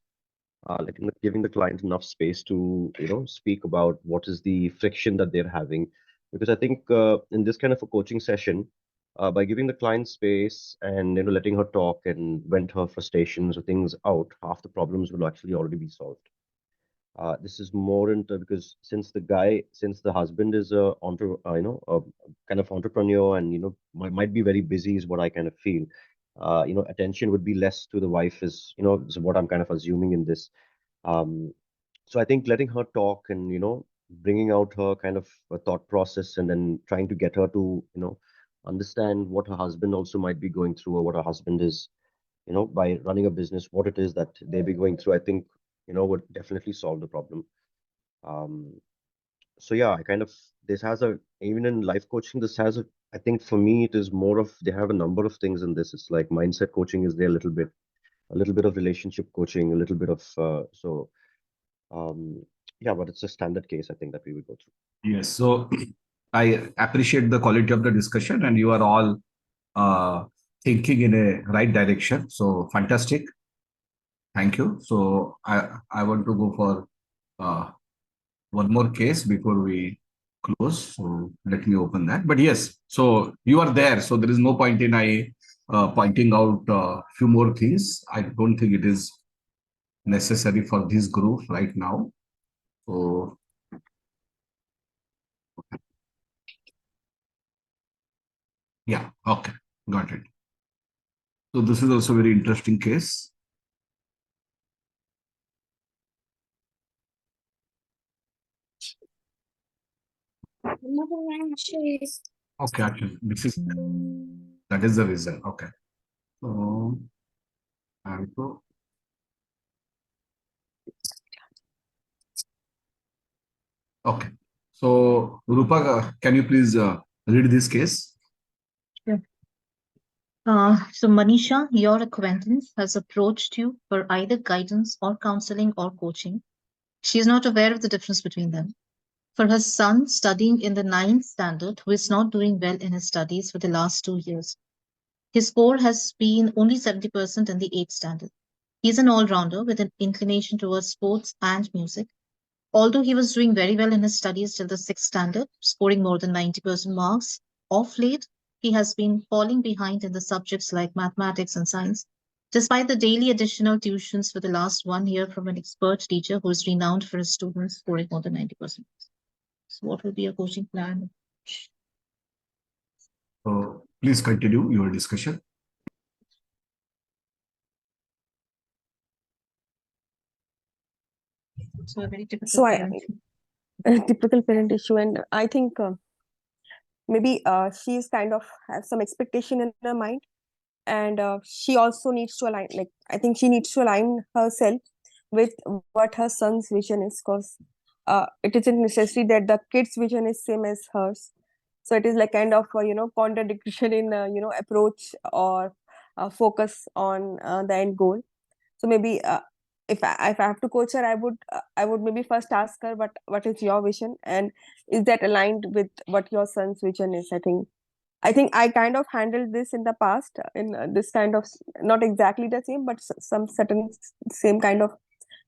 giving the client enough space to speak about what is the friction that they're having. Because I think in this kind of a coaching session, by giving the client space and letting her talk and vent her frustrations or things out, half the problems will actually already be solved. This is more into, because since the husband is a kind of entrepreneur, and might be very busy, is what I kind of feel. Attention would be less to the wife, is what I'm kind of assuming in this. So I think letting her talk and bringing out her kind of thought process, and then trying to get her to understand what her husband also might be going through, or what her husband is, by running a business, what it is that they be going through, I think would definitely solve the problem. So yeah, even in life coaching, I think for me, it is more of, they have a number of things in this. It's like mindset coaching is there a little bit of relationship coaching, a little bit of yeah, but it's a standard case, I think, that we will go through.
Yes. So I appreciate the quality of the discussion, and you are all thinking in a right direction. So fantastic. Thank you. So I want to go for one more case before we close. So let me open that. But yes, so you are there. So there is no point in pointing out a few more things. I don't think it is necessary for this group right now. So yeah, okay, got it. So this is also a very interesting case. Okay, actually, that is the reason. Okay. So and so okay. So Rupa, can you please read this case?
Yeah. So Manisha, your acquaintance, has approached you for either guidance or counseling or coaching. She is not aware of the difference between them. For her son studying in the 9th standard, who is not doing well in his studies for the last 2 years. His score has been only 70% in the 8th standard. He is an all-rounder with an inclination towards sports and music. Although he was doing very well in his studies till the 6th standard, scoring more than 90% marks, of late, he has been falling behind in the subjects like mathematics and science, despite the daily additional tuitions for the last 1 year from an expert teacher who is renowned for his students scoring more than 90%. So what will be your coaching plan?
So please continue your discussion.
So a very typical
So
parent.
typical parent issue, and I think maybe she's kind of has some expectation in her mind, and she also needs to align, like, I think she needs to align herself with what her son's vision is, because it isn't necessary that the kid's vision is same as hers. So it is like kind of contradiction in approach or focus on the end goal. So maybe if I have to coach her, I would maybe first ask her, what is your vision, and is that aligned with what your son's vision is? I think I kind of handled this in the past in this kind of, not exactly the same, but some certain same kind of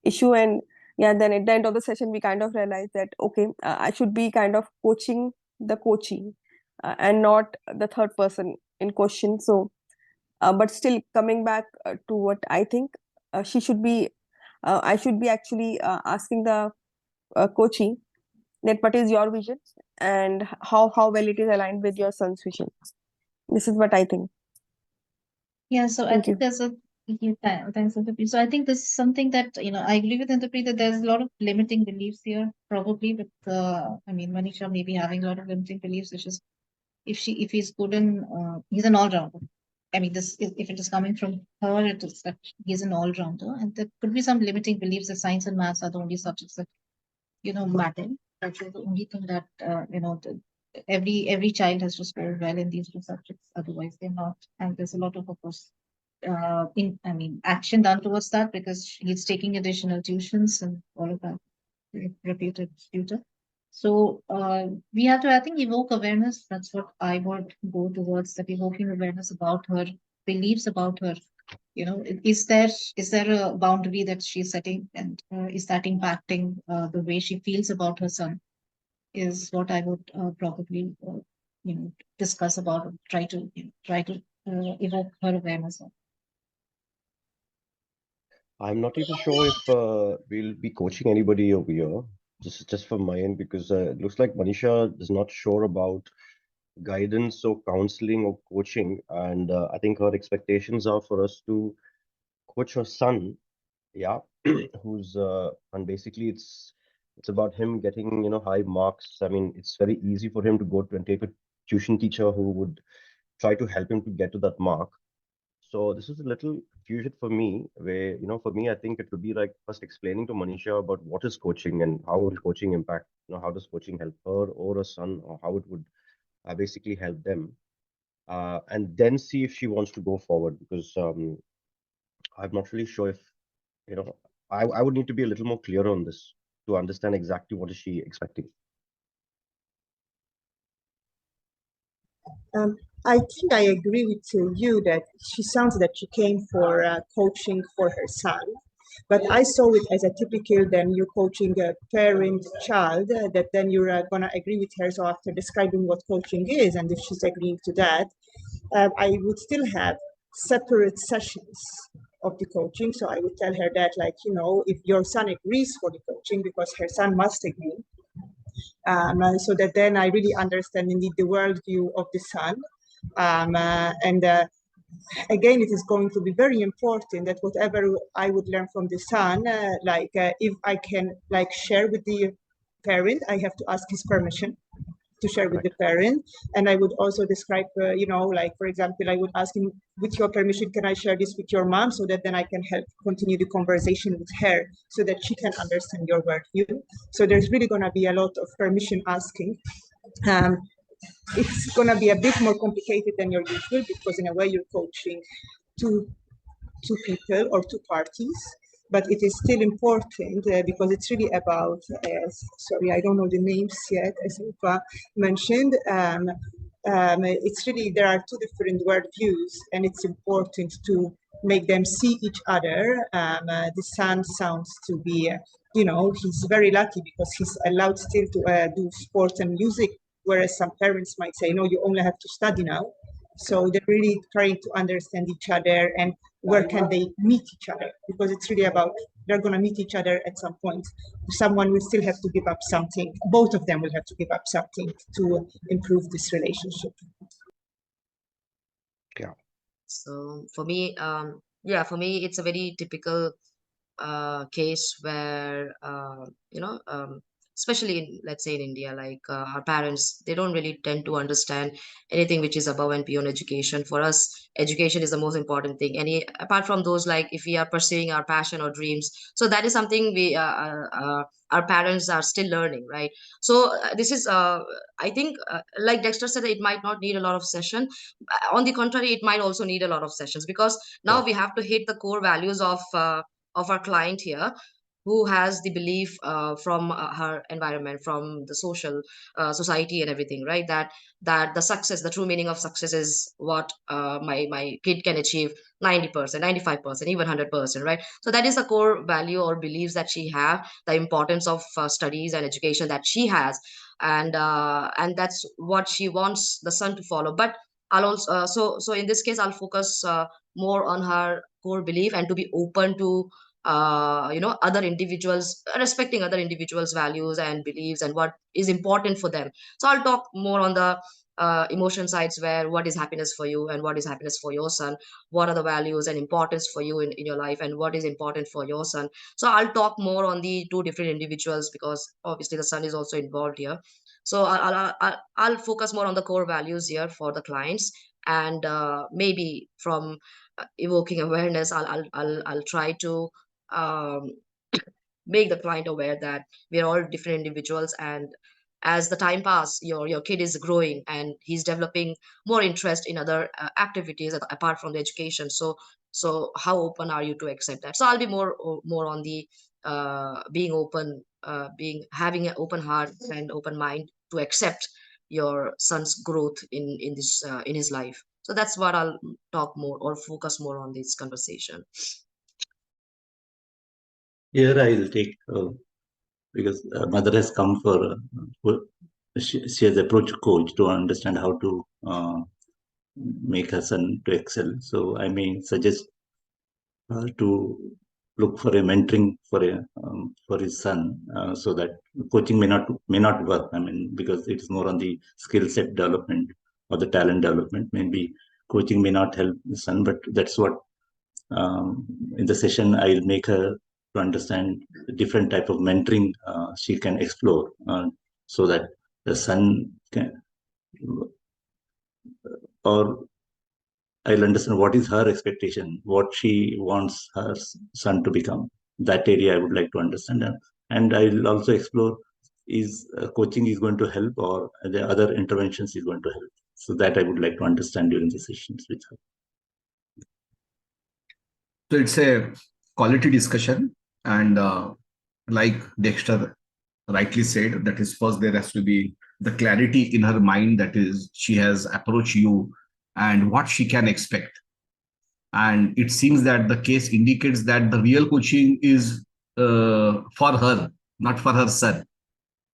issue. And yeah, then at the end of the session, we kind of realized that, okay, I should be kind of coaching the coachee and not the third person in question. So, but still coming back to what I think she should be, I should be actually asking the coachee that what is your vision and how well it is aligned with your son's vision. This is what I think.
Yeah, so I
Thank
think
you.
Thanks, Anthony. So I think this is something that, I agree with Anthony that there's a lot of limiting beliefs here, probably with, I mean, Manisha may be having a lot of limiting beliefs, which is if he's good in, he's an all-rounder. I mean, if it is coming from her, it is that he's an all-rounder, and there could be some limiting beliefs that science and maths are the only subjects that, matter. That's the only thing that, every child has to score well in these two subjects, otherwise they're not. And there's a lot of course, action done towards that because he's taking additional tuitions and all of that, reputed tutor. So we have to, I think, evoke awareness. That's what I would go towards, that evoking awareness about her beliefs, about her. Is there a boundary that she's setting, and is that impacting the way she feels about her son? Is what I would probably discuss about, try to evoke her awareness of.
I'm not even sure if we'll be coaching anybody over here, just from my end, because it looks like Manisha is not sure about guidance or counseling or coaching, and I think her expectations are for us to coach her son, yeah, who's and basically it's about him getting high marks. I mean, it's very easy for him to go to and take a tuition teacher who would try to help him to get to that mark. So this is a little confusion for me, where for me, I think it would be like first explaining to Manisha about what is coaching and how will coaching impact, how does coaching help her or her son, or how it would basically help them, and then see if she wants to go forward, because I'm not really sure if I would need to be a little more clear on this to understand exactly what is she expecting.
I think I agree with you that she sounds that she came for coaching for her son, but I saw it as a typical, then you're coaching a parent child, that then you're gonna agree with her. So after describing what coaching is, and if she's agreeing to that, I would still have separate sessions of the coaching. So I would tell her that, like, if your son agrees for the coaching, because her son must agree, so that then I really understand indeed the worldview of the son. And again, it is going to be very important that whatever I would learn from the son, if I can share with the parent, I have to ask his permission to share with the parent. And I would also describe, for example, I would ask him, with your permission, can I share this with your mom, so that then I can help continue the conversation with her, so that she can understand your worldview. So there's really going to be a lot of permission asking. It's going to be a bit more complicated than your usual, because in a way you're coaching two people or two parties, but it is still important because it's really about, sorry, I don't know the names yet, as Eva mentioned. It's really, there are two different worldviews, and it's important to make them see each other. The son sounds to be, he's very lucky because he's allowed still to do sports and music, whereas some parents might say, no, you only have to study now. So they're really trying to understand each other, and where can they meet each other, because it's really about, they're going to meet each other at some point. Someone will still have to give up something. Both of them will have to give up something to improve this relationship.
Yeah.
So for me, it's a very typical case where especially in, let's say in India, like our parents, they don't really tend to understand anything which is above and beyond education. For us, education is the most important thing. Apart from those, like if we are pursuing our passion or dreams, so that is something our parents are still learning, right? So this is, I think, like Dexter said, it might not need a lot of session. On the contrary, it might also need a lot of sessions, because now we have to hit the core values of our client here, who has the belief from her environment, from the society and everything, right? That the success, the true meaning of success is what my kid can achieve 90%, 95%, even 100%, right? So that is the core value or beliefs that she have, the importance of studies and education that she has, and that's what she wants the son to follow. But I'll also so in this case, I'll focus more on her core belief, and to be open to other individuals, respecting other individuals values and beliefs and what is important for them. So I'll talk more on the emotion sides, where what is happiness for you and what is happiness for your son, what are the values and importance for you in your life, and what is important for your son. So I'll talk more on the two different individuals, because obviously the son is also involved here. So I'll focus more on the core values here for the clients, and maybe from evoking awareness, I'll try to um, make the client aware that we are all different individuals, and as the time pass, your kid is growing and he's developing more interest in other activities apart from the education. So how open are you to accept that? So I'll be more on the being open, being having an open heart and open mind to accept your son's growth in this in his life. So that's what I'll talk more or focus more on this conversation.
Here I'll take because mother has come she has approached coach to understand how to make her son to excel. So I may suggest to look for a mentoring for his son, so that coaching may not work. I mean, because it's more on the skill set development or the talent development. Maybe coaching may not help the son, but that's what in the session I'll make her to understand the different type of mentoring she can explore, so that the son can, or I'll understand what is her expectation, what she wants her son to become. That area I would like to understand, and I'll also explore is coaching is going to help, or the other interventions is going to help. So that I would like to understand during the sessions with her.
So it's a quality discussion, and like Dexter rightly said, that is, first there has to be the clarity in her mind, that is, she has approached you and what she can expect. And it seems that the case indicates that the real coaching is for her, not for her son.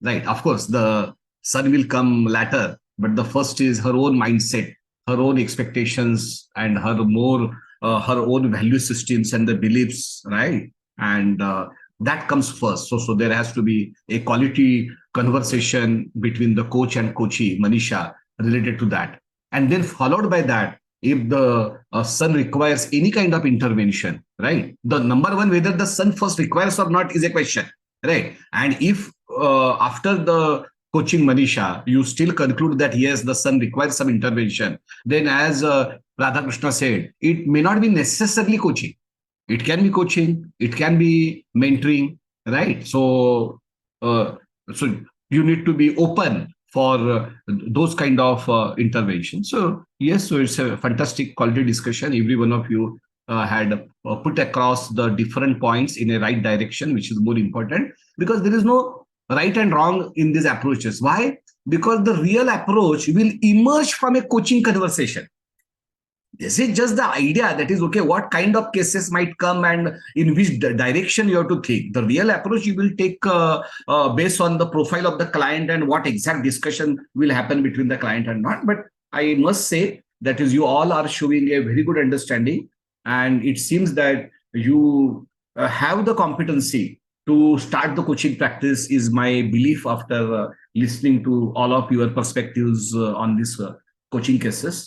Right. Of course, the son will come later, but the first is her own mindset, her own expectations, and her own value systems and the beliefs, right? And that comes first. So there has to be a quality conversation between the coach and coachee, Manisha, related to that. And then followed by that, if the son requires any kind of intervention, right? The number one, whether the son first requires or not is a question, right? And if after the coaching, Manisha, you still conclude that yes, the son requires some intervention, then as Radhakrishna said, it may not be necessarily coaching. It can be coaching, it can be mentoring, right? So you need to be open for those kind of interventions. So yes, so it's a fantastic quality discussion. Every one of you had put across the different points in a right direction, which is more important, because there is no right and wrong in these approaches. Why? Because the real approach will emerge from a coaching conversation. This is just the idea, that is, okay, what kind of cases might come and in which direction you have to think. The real approach you will take based on the profile of the client and what exact discussion will happen between the client and not. But I must say that is, you all are showing a very good understanding, and it seems that you have the competency to start the coaching practice, is my belief after listening to all of your perspectives on this coaching cases.